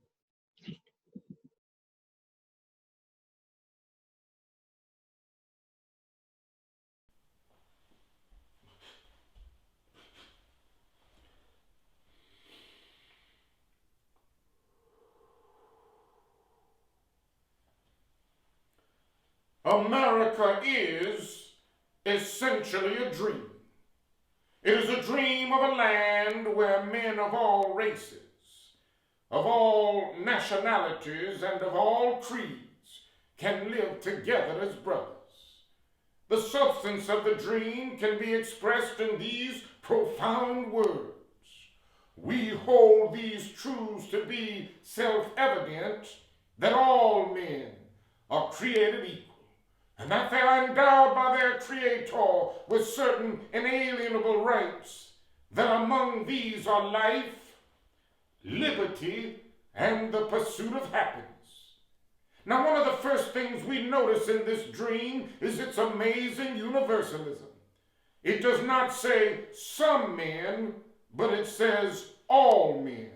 America is essentially a dream. It is a dream of a land where men of all races, of all nationalities, and of all creeds can live together as brothers. The substance of the dream can be expressed in these profound words. We hold these truths to be self-evident, that all men are created equal, and that they are endowed by their Creator with certain inalienable rights, that among these are life, liberty, and the pursuit of happiness. Now, one of the first things we notice in this dream is its amazing universalism. It does not say some men, but it says all men.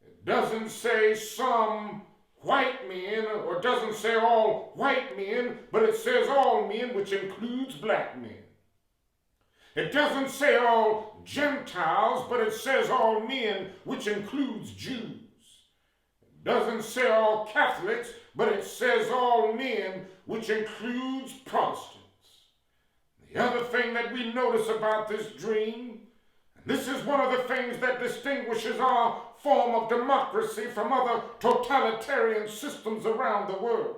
It doesn't say some white men, or doesn't say all white men, but it says all men, which includes black men. It doesn't say all Gentiles, but it says all men, which includes Jews. It doesn't say all Catholics, but it says all men, which includes Protestants. The other thing that we notice about this dream, and this is one of the things that distinguishes our form of democracy from other totalitarian systems around the world.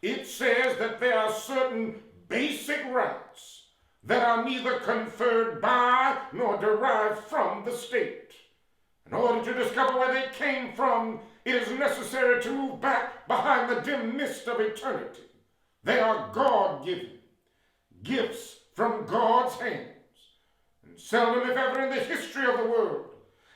It says that there are certain basic rights that are neither conferred by nor derived from the state. In order to discover where they came from, it is necessary to move back behind the dim mist of eternity. They are God-given, gifts from God's hands. And seldom, if ever, in the history of the world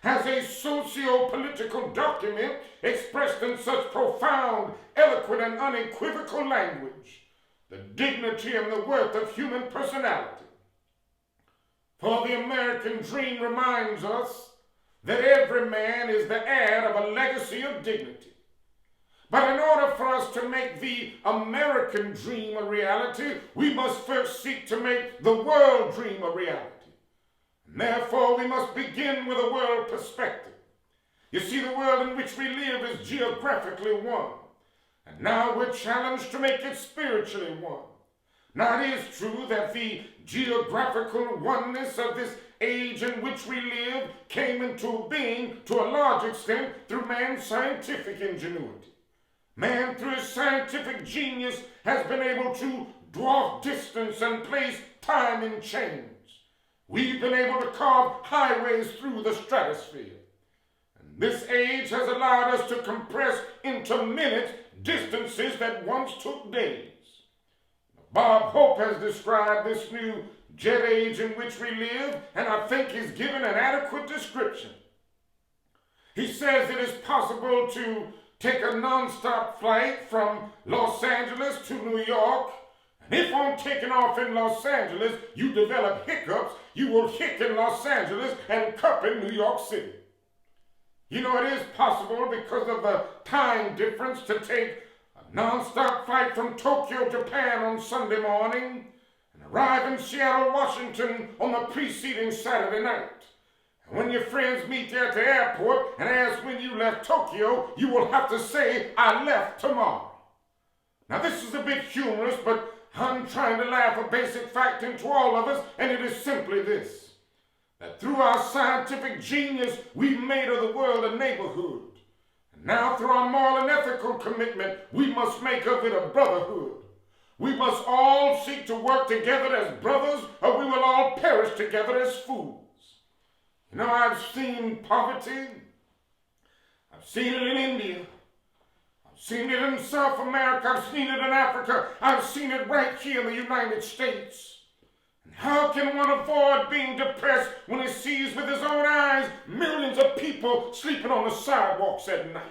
has a socio-political document expressed in such profound, eloquent, and unequivocal language the dignity and the worth of human personality. For the American dream reminds us that every man is the heir of a legacy of dignity. But in order for us to make the American dream a reality, we must first seek to make the world dream a reality. And therefore, we must begin with a world perspective. You see, the world in which we live is geographically one. And now we're challenged to make it spiritually one. Now, it is true that the geographical oneness of this age in which we live came into being to a large extent through man's scientific ingenuity. Man, through his scientific genius, has been able to dwarf distance and place time in chains. We've been able to carve highways through the stratosphere. And this age has allowed us to compress into minutes distances that once took days. Bob Hope has described this new jet age in which we live, and I think he's given an adequate description. He says it is possible to take a non-stop flight from Los Angeles to New York, and if on taking off in Los Angeles you develop hiccups, you will hic in Los Angeles and cup in New York City. You know, it is possible because of the time difference to take a non-stop flight from Tokyo, Japan on Sunday morning and arrive in Seattle, Washington on the preceding Saturday night. And when your friends meet you at the airport and ask when you left Tokyo, you will have to say, "I left tomorrow." Now, this is a bit humorous, but I'm trying to laugh a basic fact into all of us, and it is simply this: that through our scientific genius, we've made of the world a neighborhood. And now, through our moral and ethical commitment, we must make of it a brotherhood. We must all seek to work together as brothers, or we will all perish together as fools. You know, I've seen poverty. I've seen it in India. I've Seen it in South America, I've seen it in Africa, I've seen it right here in the United States. And how can one avoid being depressed when he sees with his own eyes millions of people sleeping on the sidewalks at night?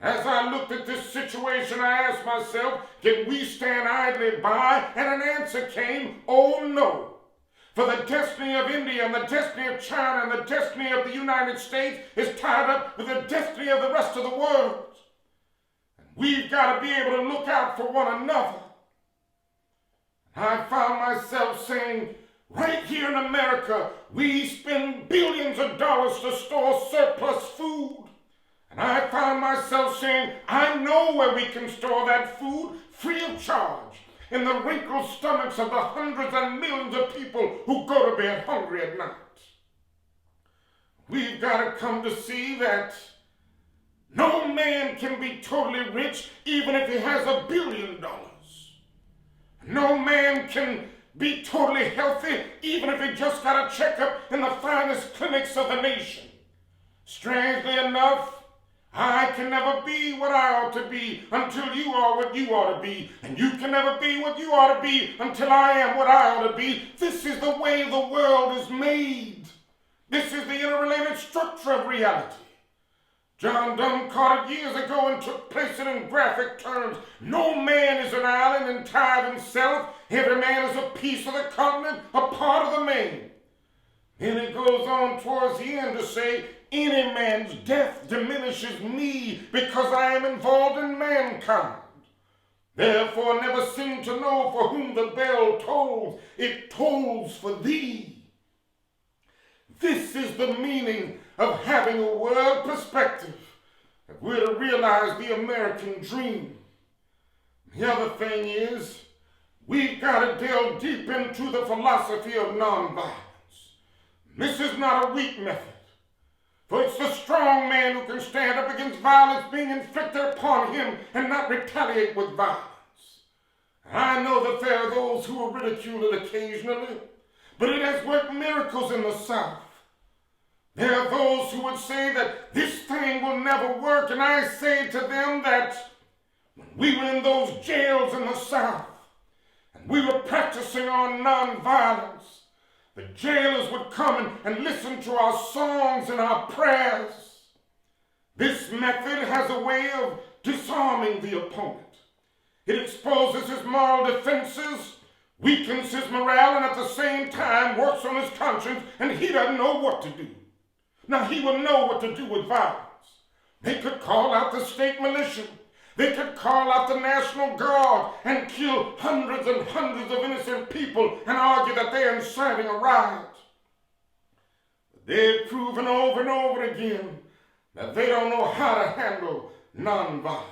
As I looked at this situation, I asked myself, can we stand idly by? And an answer came, oh no. For the destiny of India and the destiny of China and the destiny of the United States is tied up with the destiny of the rest of the world. And we've got to be able to look out for one another. I found myself saying, right here in America, we spend billions of dollars to store surplus food. And I found myself saying, I know where we can store that food free of charge, in the wrinkled stomachs of the hundreds and millions of people who go to bed hungry at night. We've got to come to see that no man can be totally rich even if he has $1 billion. No man can be totally healthy even if he just got a checkup in the finest clinics of the nation. Strangely enough, I can never be what I ought to be until you are what you ought to be. And you can never be what you ought to be until I am what I ought to be. This is the way the world is made. This is the interrelated structure of reality. John Donne caught it years ago and took place in graphic terms. No man is an island entire himself. Every man is a piece of the continent, a part of the main. Then it goes on towards the end to say, any man's death diminishes me because I am involved in mankind. Therefore never seem to know for whom the bell tolls. It tolls for thee. This is the meaning of having a world perspective, if we're to realize the American dream. The other thing is, we've got to delve deep into the philosophy of nonviolence. This is not a weak method, for it's the strong man who can stand up against violence being inflicted upon him and not retaliate with violence. I know that there are those who will ridicule it occasionally, but it has worked miracles in the South. There are those who would say that this thing will never work, and I say to them that when we were in those jails in the South and we were practicing on nonviolence, the jailers would come and listen to our songs and our prayers. This method has a way of disarming the opponent. It exposes his moral defenses, weakens his morale, and at the same time works on his conscience, and he doesn't know what to do. Now, he will know what to do with violence. They could call out the state militia. They could call out the National Guard and kill hundreds and hundreds of innocent people and argue that they're inciting a riot. But they've proven over and over again that they don't know how to handle nonviolence.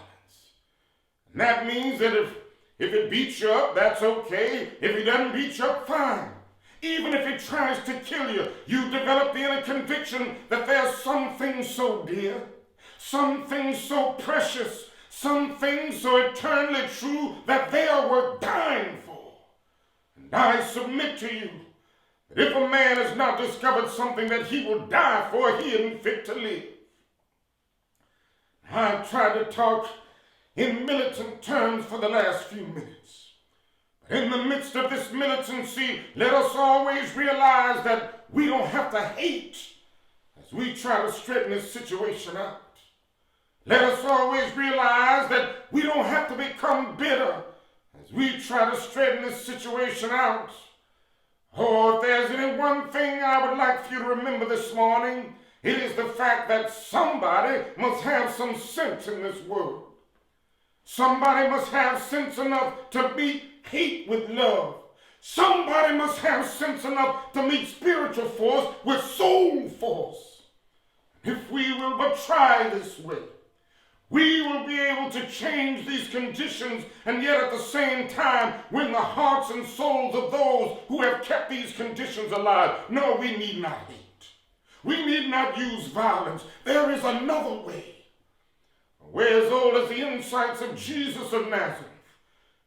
And that means that if it beats you up, that's okay. If it doesn't beat you up, fine. Even if it tries to kill you, you develop the inner conviction that there's some things so dear, some things so precious, some things so eternally true that they are worth dying for. And I submit to you that if a man has not discovered something that he will die for, he isn't fit to live. I've tried to talk in militant terms for the last few minutes. But in the midst of this militancy, let us always realize that we don't have to hate as we try to straighten this situation out. Let us always realize that we don't have to become bitter as we try to straighten this situation out. Oh, if there's any one thing I would like for you to remember this morning, it is the fact that somebody must have some sense in this world. Somebody must have sense enough to meet hate with love. Somebody must have sense enough to meet spiritual force with soul force. If we will but try this way, we will be able to change these conditions and yet at the same time win the hearts and souls of those who have kept these conditions alive. No, we need not hate. We need not use violence. There is another way. A way as old as the insights of Jesus of Nazareth,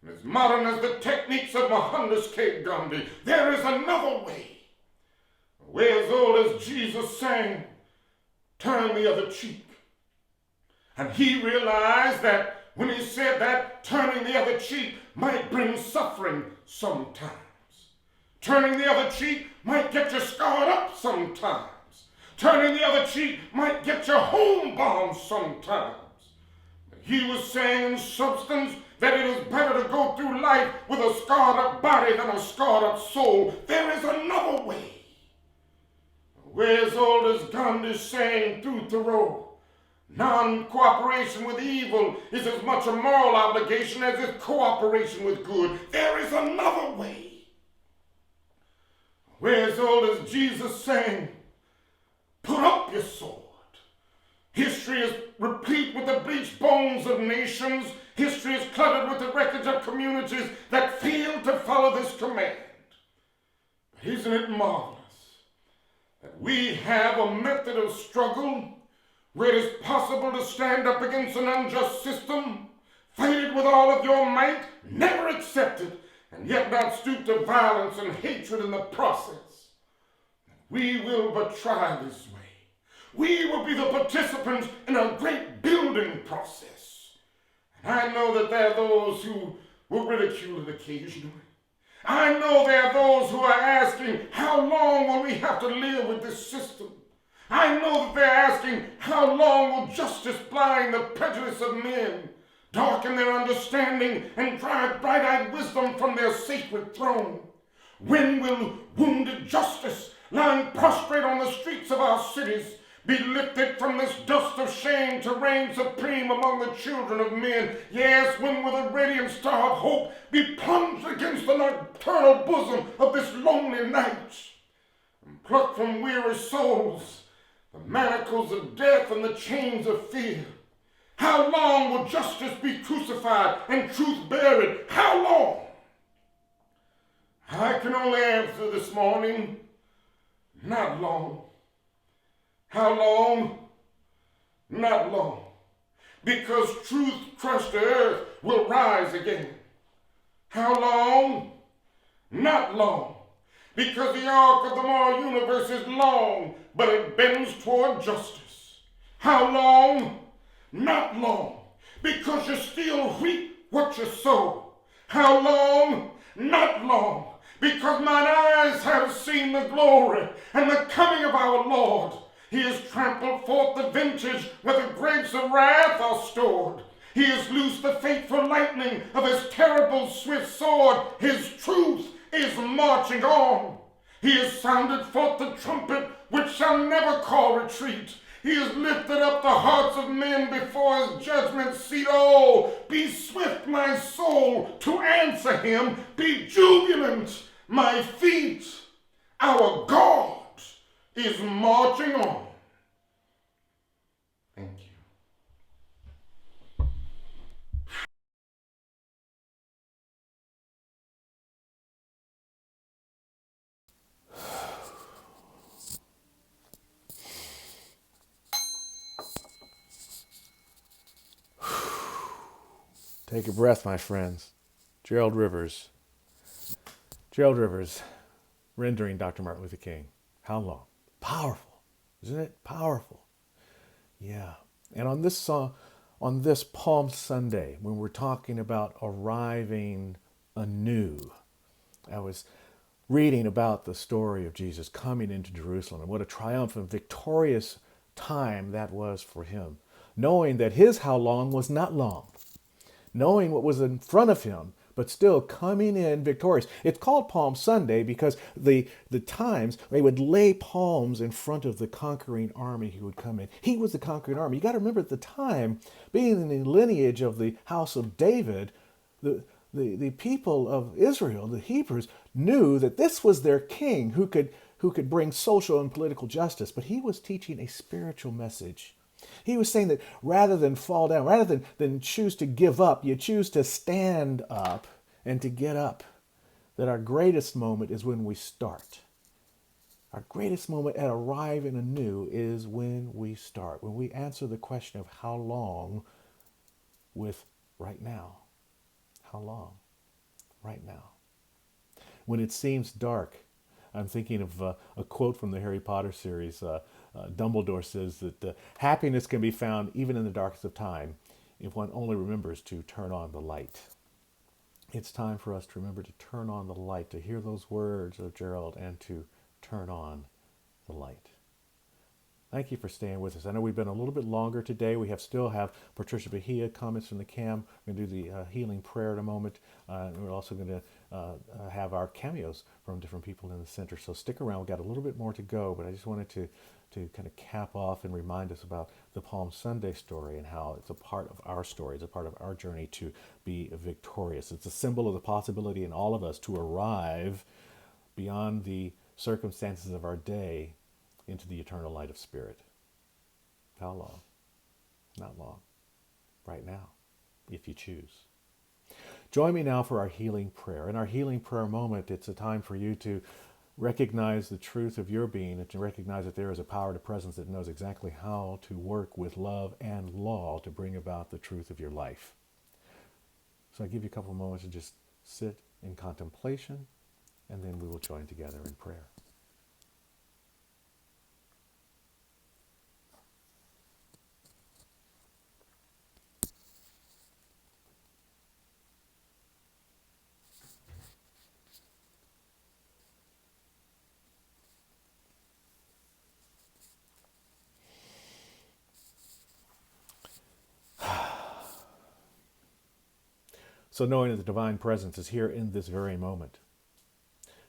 and as modern as the techniques of Mohandas K. Gandhi. There is another way. A way as old as Jesus sang, turn the other cheek. And he realized that when he said that, turning the other cheek might bring suffering sometimes. Turning the other cheek might get you scarred up sometimes. Turning the other cheek might get you home bombed sometimes. He was saying in substance that it is better to go through life with a scarred up body than a scarred up soul. There is another way. We're as old as Gandhi's saying through Thoreau. Non-cooperation with evil is as much a moral obligation as is cooperation with good. There is another way. We're as old as Jesus saying, put up your sword. History is replete with the bleached bones of nations. History is cluttered with the wreckage of communities that failed to follow this command. But isn't it marvelous that we have a method of struggle where it is possible to stand up against an unjust system, fight it with all of your might, never accept it, and yet not stoop to violence and hatred in the process? We will but try this way. We will be the participants in a great building process. And I know that there are those who will ridicule it occasionally. I know there are those who are asking, how long will we have to live with this system? I know that they're asking, how long will justice blind the prejudice of men, darken their understanding, and drive bright-eyed wisdom from their sacred throne? When will wounded justice, lying prostrate on the streets of our cities, be lifted from this dust of shame to reign supreme among the children of men? Yes, when will the radiant star of hope be plunged against the nocturnal bosom of this lonely night, and plucked from weary souls the manacles of death and the chains of fear? How long will justice be crucified and truth buried? How long? I can only answer this morning, not long. How long? Not long. Because truth crushed to earth will rise again. How long? Not long. Because the arc of the moral universe is long, but it bends toward justice. How long? Not long. Because you still reap what you sow. How long? Not long. Because mine eyes have seen the glory and the coming of our Lord. He has trampled forth the vintage where the grapes of wrath are stored. He has loosed the fateful lightning of his terrible swift sword. His truth is marching on. He has sounded forth the trumpet which shall never call retreat. He has lifted up the hearts of men before his judgment seat. Oh, be swift, my soul, to answer him. Be jubilant, my feet. Our God is marching on. Thank you. Take a breath, my friends. Gerald Rivers. Gerald Rivers, rendering Dr. Martin Luther King. How long? Powerful, isn't it? Powerful. Yeah. And on this Palm Sunday, when we're talking about arriving anew, I was reading about the story of Jesus coming into Jerusalem and what a triumphant, victorious time that was for him, knowing that his how long was not long, knowing what was in front of him, but still coming in victorious. It's called Palm Sunday because the times they would lay palms in front of the conquering army who would come in. He was the conquering army. You got to remember at the time, being in the lineage of the house of David, the people of Israel, the Hebrews, knew that this was their king who could bring social and political justice. But he was teaching a spiritual message. He was saying that rather than fall down, rather than choose to give up, you choose to stand up and to get up. That our greatest moment is when we start. Our greatest moment at arriving anew is when we start, when we answer the question of how long with right now. How long? Right now. When it seems dark, I'm thinking of a quote from the Harry Potter series. Dumbledore says that happiness can be found even in the darkest of time if one only remembers to turn on the light. It's time for us to remember to turn on the light, to hear those words of Gerald, and to turn on the light. Thank you for staying with us. I know we've been a little bit longer today. We still have Patricia Bahia comments from the CAM. We're going to do the healing prayer in a moment. We're also going to have our cameos from different people in the center. So stick around. We've got a little bit more to go, but I just wanted to kind of cap off and remind us about the Palm Sunday story and how it's a part of our story. It's a part of our journey to be victorious. It's a symbol of the possibility in all of us to arrive beyond the circumstances of our day into the eternal light of spirit. How long? Not long. Right now, if you choose. Join me now for our healing prayer. In our healing prayer moment, it's a time for you to recognize the truth of your being and to recognize that there is a power to presence that knows exactly how to work with love and law to bring about the truth of your life. So I give you a couple of moments to just sit in contemplation, and then we will join together in prayer. So knowing that the divine presence is here in this very moment,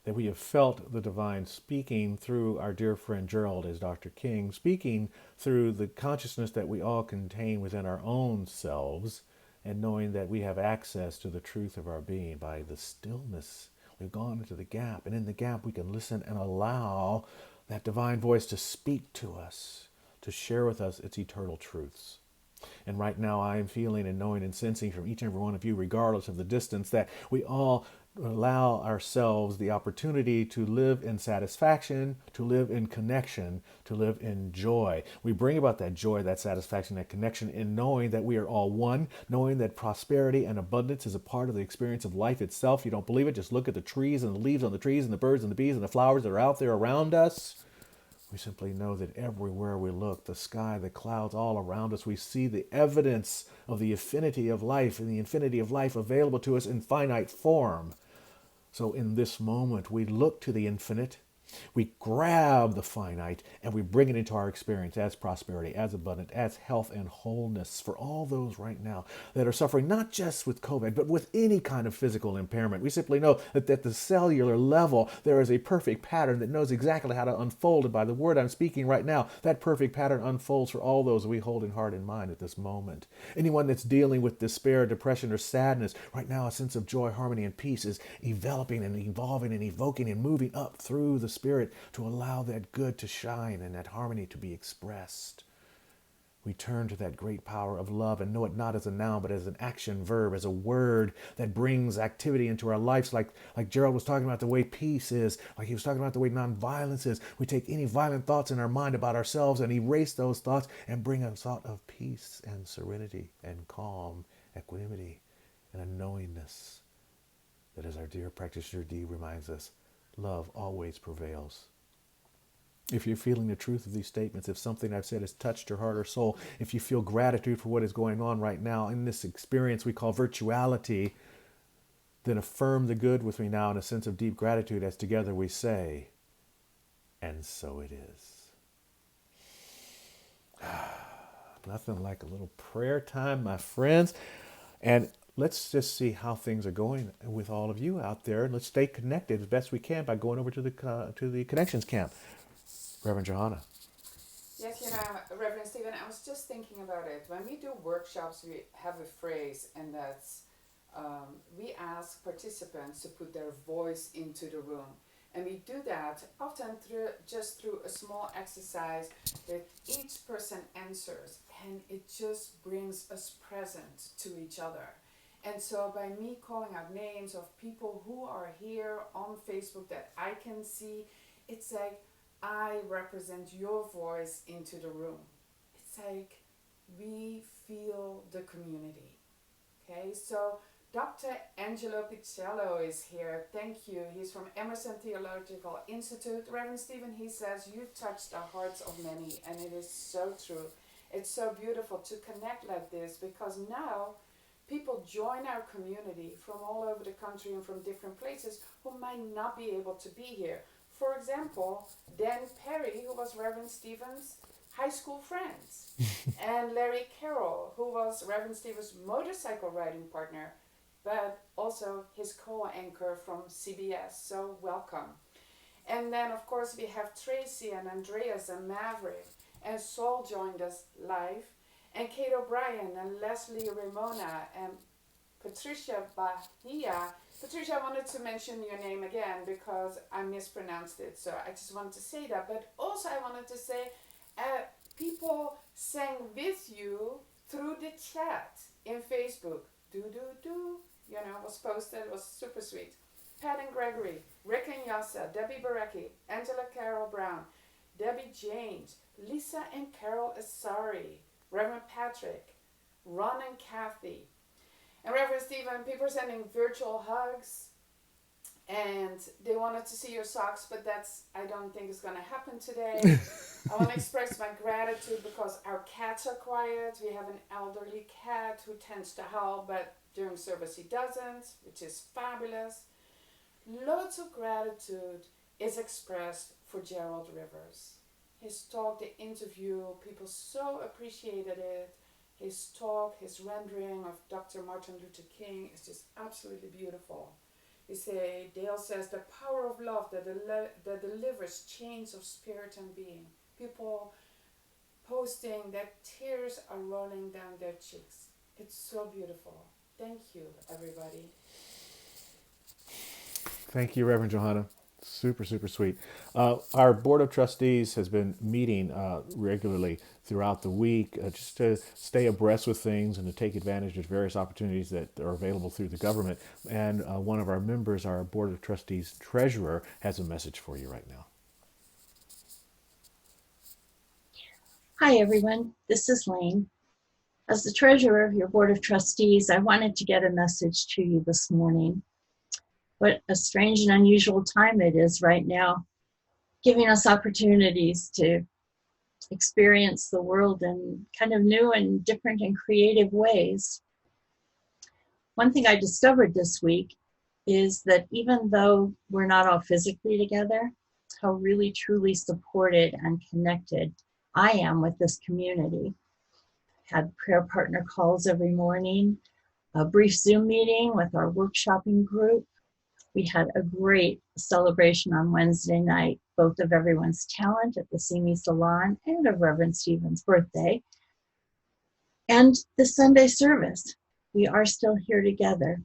that we have felt the divine speaking through our dear friend Gerald as Dr. King, speaking through the consciousness that we all contain within our own selves, and knowing that we have access to the truth of our being by the stillness. We've gone into the gap, and in the gap we can listen and allow that divine voice to speak to us, to share with us its eternal truths. And right now I am feeling and knowing and sensing from each and every one of you, regardless of the distance, that we all allow ourselves the opportunity to live in satisfaction, to live in connection, to live in joy. We bring about that joy, that satisfaction, that connection in knowing that we are all one, knowing that prosperity and abundance is a part of the experience of life itself. You don't believe it? Just look at the trees and the leaves on the trees and the birds and the bees and the flowers that are out there around us. We simply know that everywhere we look, the sky, the clouds, all around us, we see the evidence of the infinity of life and the infinity of life available to us in finite form. So in this moment, we look to the infinite, we grab the finite, and we bring it into our experience as prosperity, as abundance, as health and wholeness for all those right now that are suffering, not just with COVID, but with any kind of physical impairment. We simply know that at the cellular level, there is a perfect pattern that knows exactly how to unfold. And by the word I'm speaking right now, that perfect pattern unfolds for all those we hold in heart and mind at this moment. Anyone that's dealing with despair, depression, or sadness, right now a sense of joy, harmony, and peace is developing and evolving and evoking and moving up through the spirit to allow that good to shine and that harmony to be expressed. We turn to that great power of love and know it not as a noun, but as an action verb, as a word that brings activity into our lives, like Gerald was talking about the way peace is, like he was talking about the way nonviolence is. We take any violent thoughts in our mind about ourselves and erase those thoughts and bring a thought of peace and serenity and calm, equanimity, and a knowingness that, as our dear practitioner Dee reminds us, love always prevails. If you're feeling the truth of these statements, if something I've said has touched your heart or soul, if you feel gratitude for what is going on right now in this experience we call virtuality, then affirm the good with me now in a sense of deep gratitude as together we say, and so it is. Nothing like a little prayer time, my friends. And let's just see how things are going with all of you out there. Let's stay connected as best we can by going over to the Connections Camp. Reverend Johanna. Yes, Reverend Stephen, I was just thinking about it. When we do workshops, we have a phrase, and that's we ask participants to put their voice into the room. And we do that often through a small exercise that each person answers, and it just brings us present to each other. And so by me calling out names of people who are here on Facebook that I can see, it's like I represent your voice into the room. It's like we feel the community. Okay, so Dr. Angelo Piccello is here. Thank you. He's from Emerson Theological Institute. Reverend Stephen, he says, you've touched the hearts of many, and it is so true. It's so beautiful to connect like this, because now people join our community from all over the country and from different places who might not be able to be here. For example, Dan Perry, who was Reverend Stephen's high school friends, and Larry Carroll, who was Reverend Stephen's motorcycle riding partner, but also his co-anchor from CBS. So welcome. And then, of course, we have Tracy and Andreas and Maverick, and Saul joined us live, and Kate O'Brien and Leslie Ramona and Patricia Bahia. Patricia, I wanted to mention your name again because I mispronounced it, so I just wanted to say that. But also I wanted to say people sang with you through the chat in Facebook. Was posted, it was super sweet. Pat and Gregory, Rick and Yasa, Debbie Barecki, Angela Carol Brown, Debbie James, Lisa and Carol Asari, Reverend Patrick, Ron and Kathy, and Reverend Stephen. People are sending virtual hugs, and they wanted to see your socks, but I don't think it's going to happen today. I want to express my gratitude because our cats are quiet. We have an elderly cat who tends to howl, but during service he doesn't, which is fabulous. Loads of gratitude is expressed for Gerald Rivers. His talk, the interview, people so appreciated it. His talk, his rendering of Dr. Martin Luther King is just absolutely beautiful. Dale says, the power of love that delivers chains of spirit and being. People posting that tears are rolling down their cheeks. It's so beautiful. Thank you, everybody. Thank you, Reverend Johanna. Super, super sweet. Our Board of Trustees has been meeting regularly throughout the week just to stay abreast with things and to take advantage of various opportunities that are available through the government. And one of our members, our Board of Trustees treasurer, has a message for you right now. Hi, everyone. This is Lane. As the treasurer of your Board of Trustees, I wanted to get a message to you this morning. What a strange and unusual time it is right now, giving us opportunities to experience the world in kind of new and different and creative ways. One thing I discovered this week is that even though we're not all physically together, how really truly supported and connected I am with this community. Had prayer partner calls every morning, a brief Zoom meeting with our workshopping group. We had a great celebration on Wednesday night, both of everyone's talent at the Simi Salon and of Reverend Stephen's birthday. And the Sunday service. We are still here together.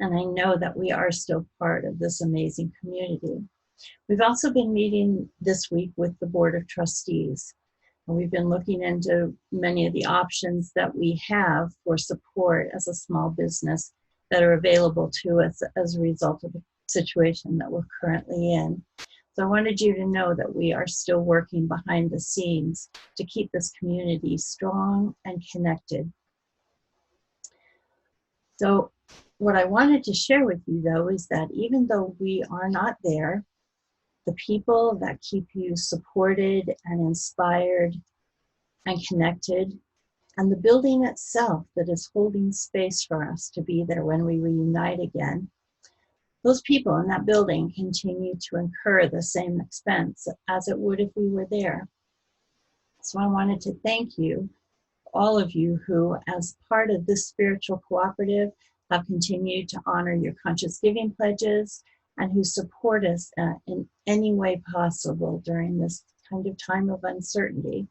And I know that we are still part of this amazing community. We've also been meeting this week with the Board of Trustees. And we've been looking into many of the options that we have for support as a small business that are available to us as a result of the situation that we're currently in. So I wanted you to know that we are still working behind the scenes to keep this community strong and connected. So what I wanted to share with you, though, is that even though we are not there, the people that keep you supported and inspired and connected, and the building itself that is holding space for us to be there when we reunite again, those people in that building continue to incur the same expense as it would if we were there. So I wanted to thank you, all of you who, as part of this spiritual cooperative, have continued to honor your conscious giving pledges and who support us in any way possible during this kind of time of uncertainty.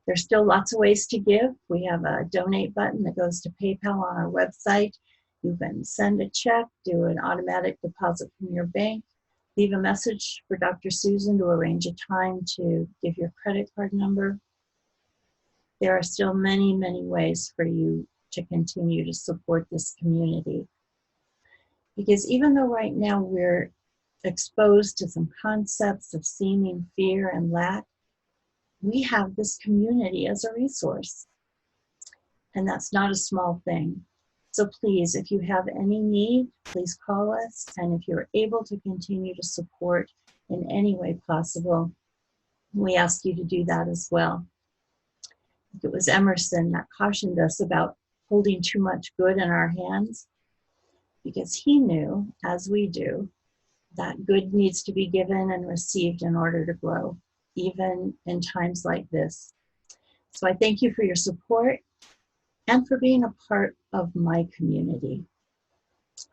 There's still lots of ways to give. We have a donate button that goes to PayPal on our website. You can send a check, do an automatic deposit from your bank, leave a message for Dr. Susan to arrange a time to give your credit card number. There are still many, many ways for you to continue to support this community. Because even though right now we're exposed to some concepts of seeming fear and lack, we have this community as a resource. And that's not a small thing. So please, if you have any need, please call us. And if you're able to continue to support in any way possible, we ask you to do that as well. I think it was Emerson that cautioned us about holding too much good in our hands, because he knew, as we do, that good needs to be given and received in order to grow, even in times like this. So I thank you for your support and for being a part of my community.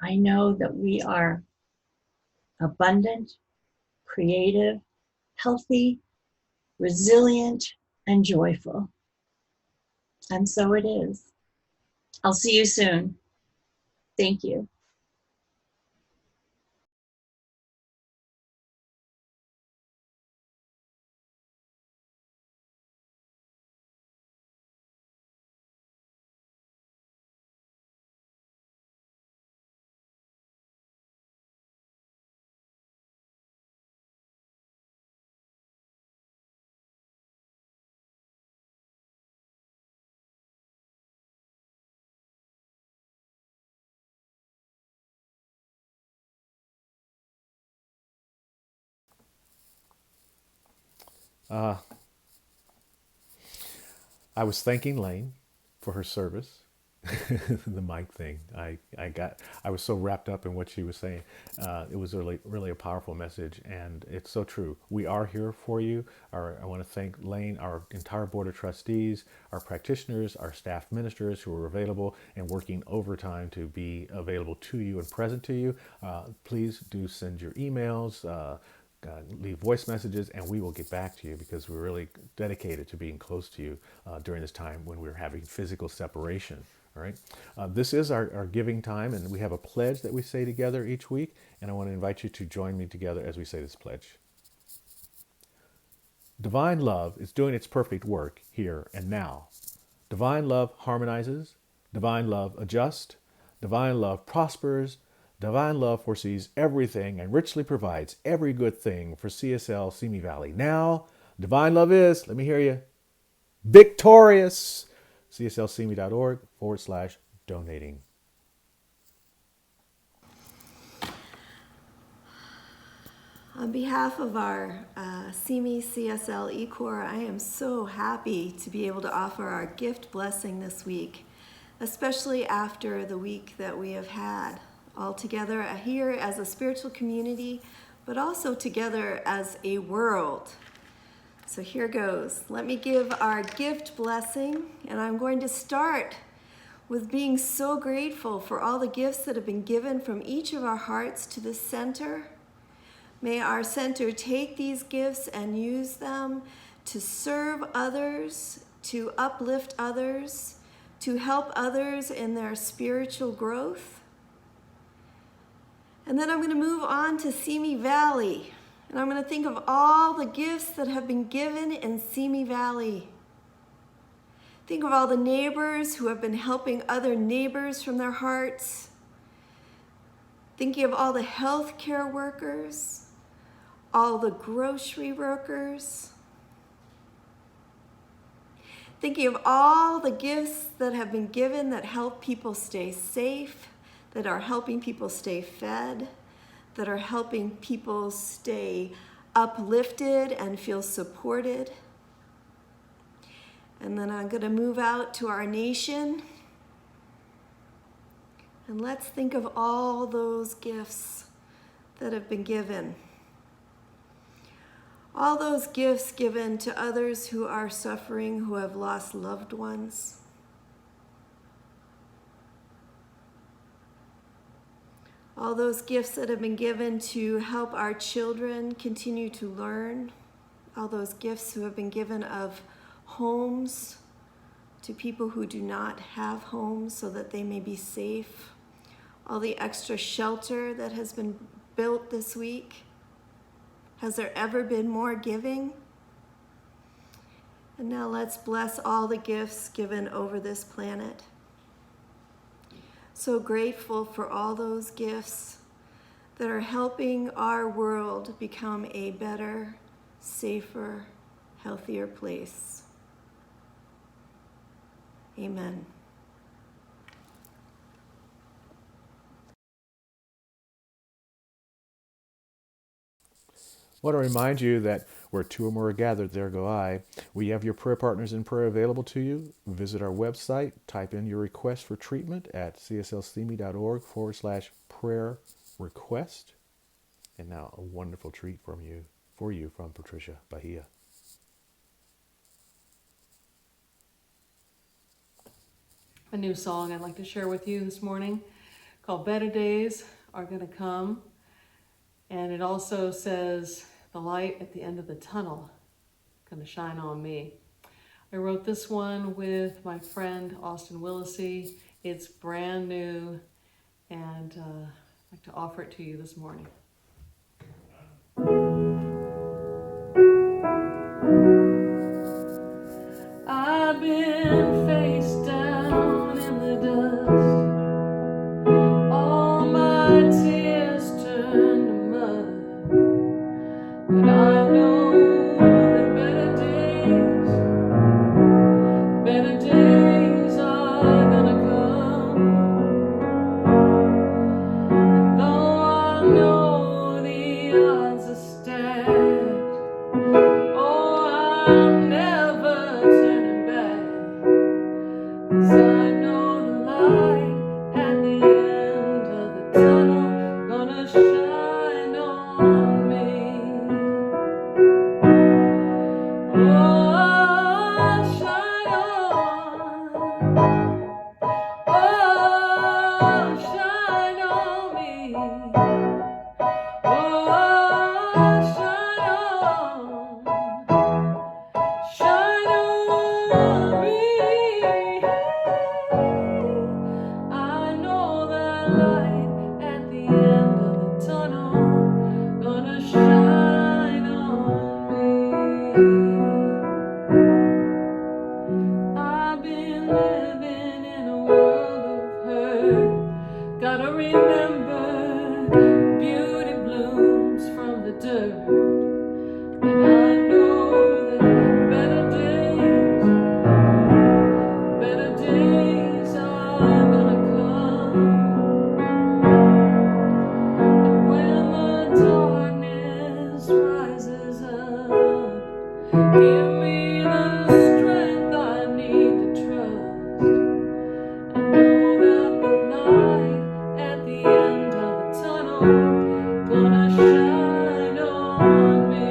I know that we are abundant, creative, healthy, resilient, and joyful. And so it is. I'll see you soon. Thank you. I was thanking Lane for her service. The mic thing. I was so wrapped up in what she was saying. It was really a powerful message, and it's so true. We are here for you. I want to thank Lane, our entire board of trustees, our practitioners, our staff ministers who are available and working overtime to be available to you and present to you. Please do send your emails. Leave voice messages, and we will get back to you, because we're really dedicated to being close to you during this time when we're having physical separation. All right. This is our giving time, and we have a pledge that we say together each week, and I want to invite you to join me together as we say this pledge. Divine love is doing its perfect work here and now. Divine love harmonizes. Divine love adjusts. Divine love prospers. Divine love foresees everything and richly provides every good thing for CSL Simi Valley. Now, divine love is, let me hear you, victorious. cslsimi.org/donating. On behalf of our CME CSL eCorps, I am so happy to be able to offer our gift blessing this week, especially after the week that we have had all together here as a spiritual community, but also together as a world. So here goes. Let me give our gift blessing, and I'm going to start with being so grateful for all the gifts that have been given from each of our hearts to the center. May our center take these gifts and use them to serve others, to uplift others, to help others in their spiritual growth. And then I'm going to move on to Simi Valley. And I'm going to think of all the gifts that have been given in Simi Valley. Think of all the neighbors who have been helping other neighbors from their hearts. Thinking of all the healthcare workers, all the grocery workers. Thinking of all the gifts that have been given that help people stay safe, that are helping people stay fed, that are helping people stay uplifted and feel supported. And then I'm going to move out to our nation. And let's think of all those gifts that have been given. All those gifts given to others who are suffering, who have lost loved ones. All those gifts that have been given to help our children continue to learn. All those gifts who have been given of homes to people who do not have homes so that they may be safe. All the extra shelter that has been built this week. Has there ever been more giving? And now let's bless all the gifts given over this planet. So grateful for all those gifts that are helping our world become a better, safer, healthier place. Amen. I want to remind you that where two or more are gathered, there go I. We have your prayer partners in prayer available to you. Visit our website, type in your request for treatment at cslcme.org/prayer request. And now a wonderful treat for you from Patricia Bahia. A new song I'd like to share with you this morning called Better Days Are Gonna Come. And it also says, the light at the end of the tunnel gonna shine on me. I wrote this one with my friend Austin Willisey. It's brand new, and I'd like to offer it to you this morning. I've been face down in the dust, all my tears turned to mud, but I know that better days are gonna come. And though I know the odds are stacked, oh, I'm never turning back, 'cause I know the light at the end of the tunnel gonna shine on me. Oh, shine on. Oh, shine on me. Oh, shine on. Shine on me. I know that light at the end of the tunnel gonna shine on me. I've been living in a world of hurt. Gotta remember beauty blooms from the dirt. And I know that better days are gonna come. And when the darkness rises up, give me the strength I need to trust, and know that the light at the end of the tunnel gonna shine on me.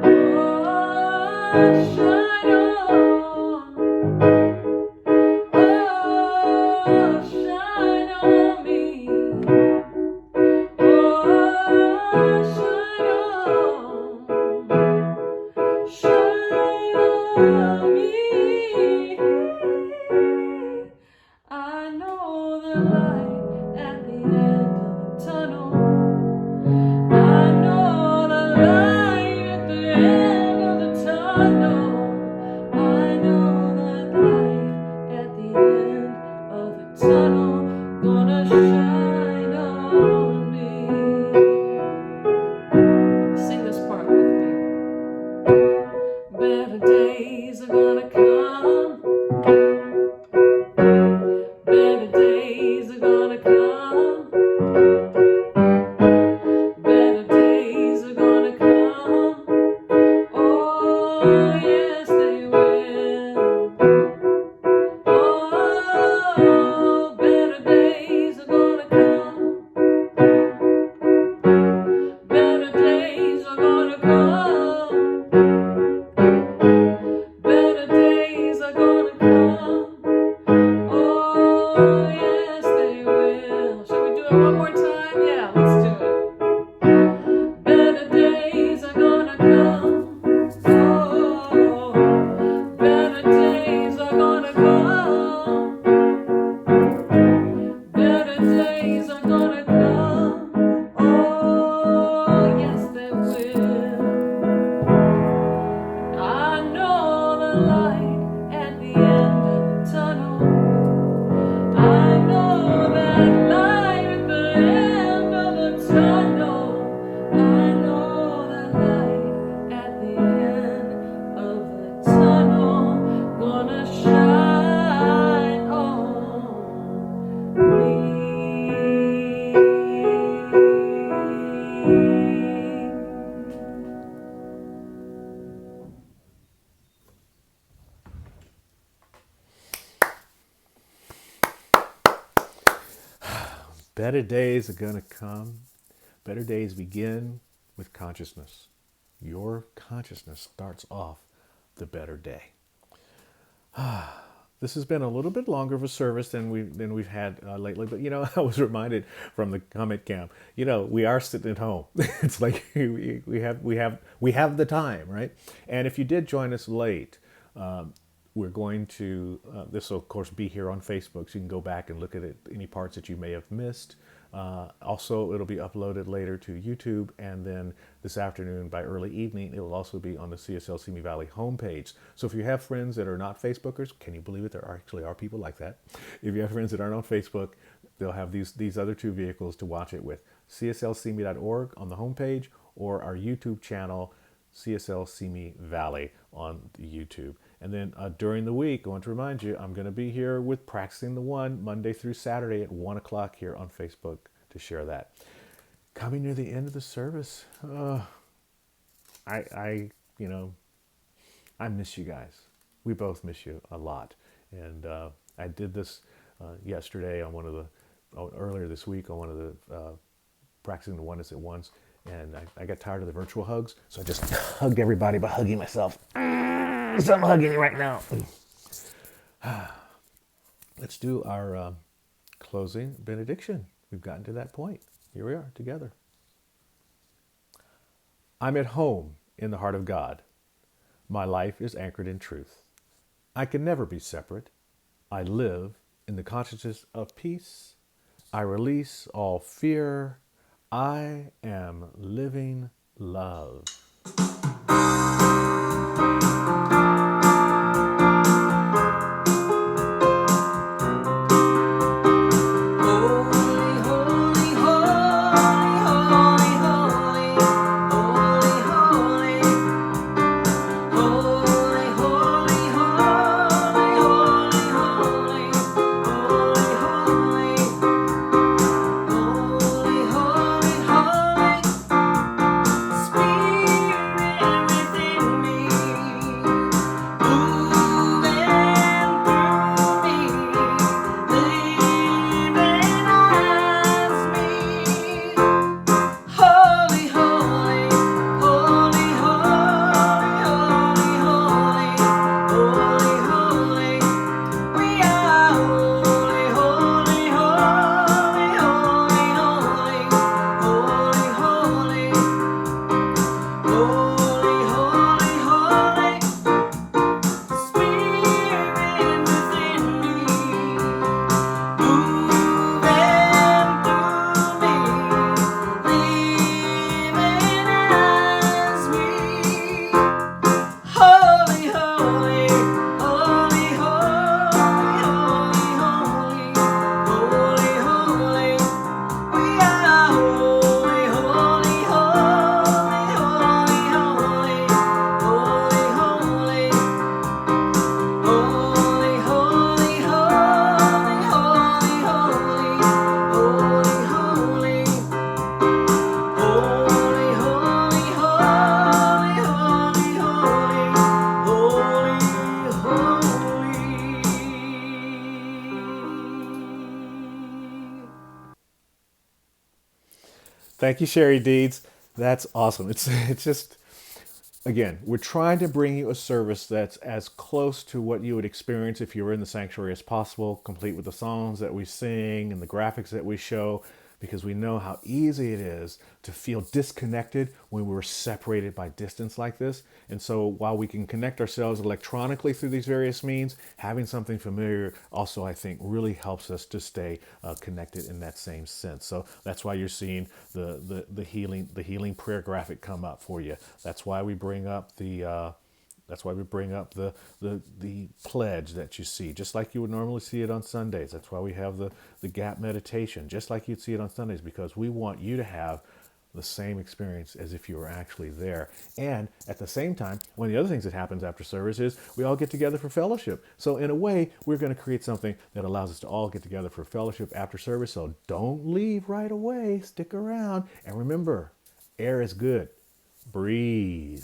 Oh, shine on. Oh, shine on me. Oh, shine on. Shine on me. I know the light at the end of the tunnel. I know the light at the end of the tunnel. I know that light at the end of the tunnel gonna shine on me. Sing this part with me. Better days are gonna come. Better days are gonna come. Better days are gonna come. Oh, yes, they will. Oh, better days are gonna come. Better days are gonna come. Better days are gonna come. Oh, yes, they will. Shall we do it one more time? Yeah, let's do it. Better days are gonna come. Oh, better days are gonna come. Better days are gonna come. Oh, yes, they will. I know the light at the end of the tunnel. I Better days are going to come. Better days begin with consciousness. Your consciousness starts off the better day. This has been a little bit longer of a service than we've had lately, but I was reminded from the comment camp. We are sitting at home. It's like we have the time, right? And if you did join us late, we're going to this will of course be here on Facebook, so you can go back and look at it, any parts that you may have missed. Also, it'll be uploaded later to YouTube, and then this afternoon by early evening, it will also be on the CSL Simi Valley homepage. So if you have friends that are not Facebookers, can you believe it? There actually are people like that. If you have friends that aren't on Facebook, they'll have these other two vehicles to watch it with: cslsimi.org on the homepage, or our YouTube channel, CSL Simi Valley on YouTube. And then during the week, I want to remind you, I'm going to be here with Practicing the One Monday through Saturday at 1 o'clock here on Facebook to share that. Coming near the end of the service, I miss you guys. We both miss you a lot. And I did this yesterday on earlier this week on one of the Practicing the Oneness at Once. And I got tired of the virtual hugs, so I just hugged everybody by hugging myself. So I'm hugging you right now. Let's do our closing benediction. We've gotten to that point. Here we are together. I'm at home in the heart of God. My life is anchored in truth. I can never be separate. I live in the consciousness of peace. I release all fear. I am living love. Thank you, Sherry Deeds. That's awesome. It's just, again, we're trying to bring you a service that's as close to what you would experience if you were in the sanctuary as possible, complete with the songs that we sing and the graphics that we show, because we know how easy it is to feel disconnected when we're separated by distance like this. And so while we can connect ourselves electronically through these various means, having something familiar also, I think, really helps us to stay connected in that same sense. So that's why you're seeing the healing prayer graphic come up for you. That's why we bring up the pledge that you see, just like you would normally see it on Sundays. That's why we have the gap meditation, just like you'd see it on Sundays, because we want you to have the same experience as if you were actually there. And at the same time, one of the other things that happens after service is we all get together for fellowship. So in a way, we're going to create something that allows us to all get together for fellowship after service. So don't leave right away. Stick around. And remember, air is good. Breathe.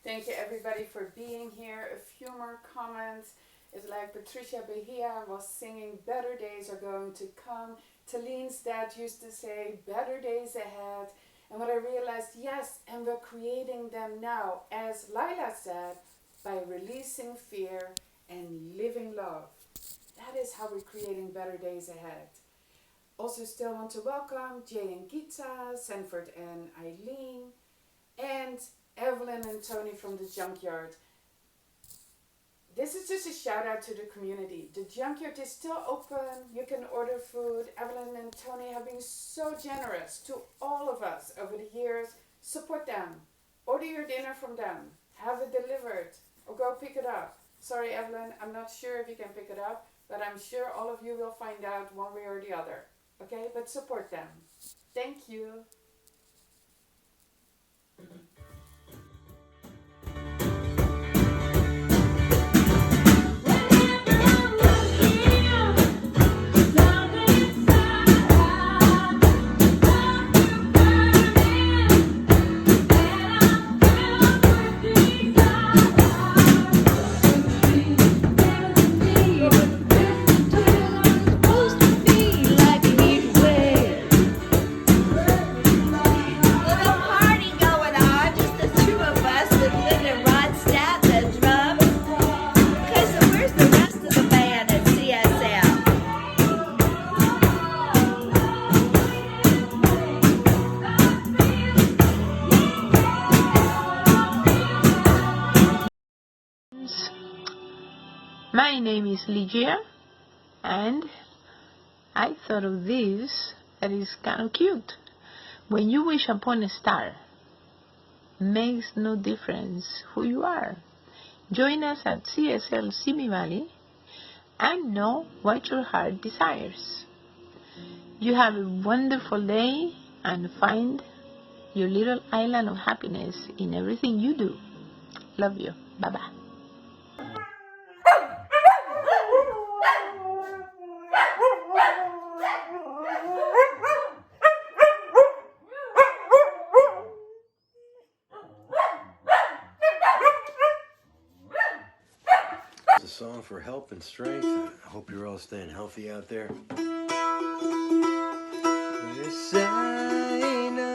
Thank you everybody for being here. A few more comments. It's like Patricia Bahia was singing, better days are going to come. Talene's dad used to say, better days ahead. And what I realized, yes, and we're creating them now, as Lila said, by releasing fear and living love. That is how we're creating better days ahead. Also still want to welcome Jay and Gita, Sanford and Eileen, and Evelyn and Tony from the Junkyard. This is just a shout out to the community. The Junkyard is still open. You can order food. Evelyn and Tony have been so generous to all of us over the years. Support them. Order your dinner from them. Have it delivered or go pick it up. Sorry, Evelyn, I'm not sure if you can pick it up, but I'm sure all of you will find out one way or the other. Okay, but support them. Thank you. My name is Ligia, and I thought of this that is kind of cute. When you wish upon a star, makes no difference who you are. Join us at CSL Simi Valley and know what your heart desires. You have a wonderful day and find your little island of happiness in everything you do. Love you. Bye-bye. It's a song for help and strength. I hope you're all staying healthy out there. Yes, I know.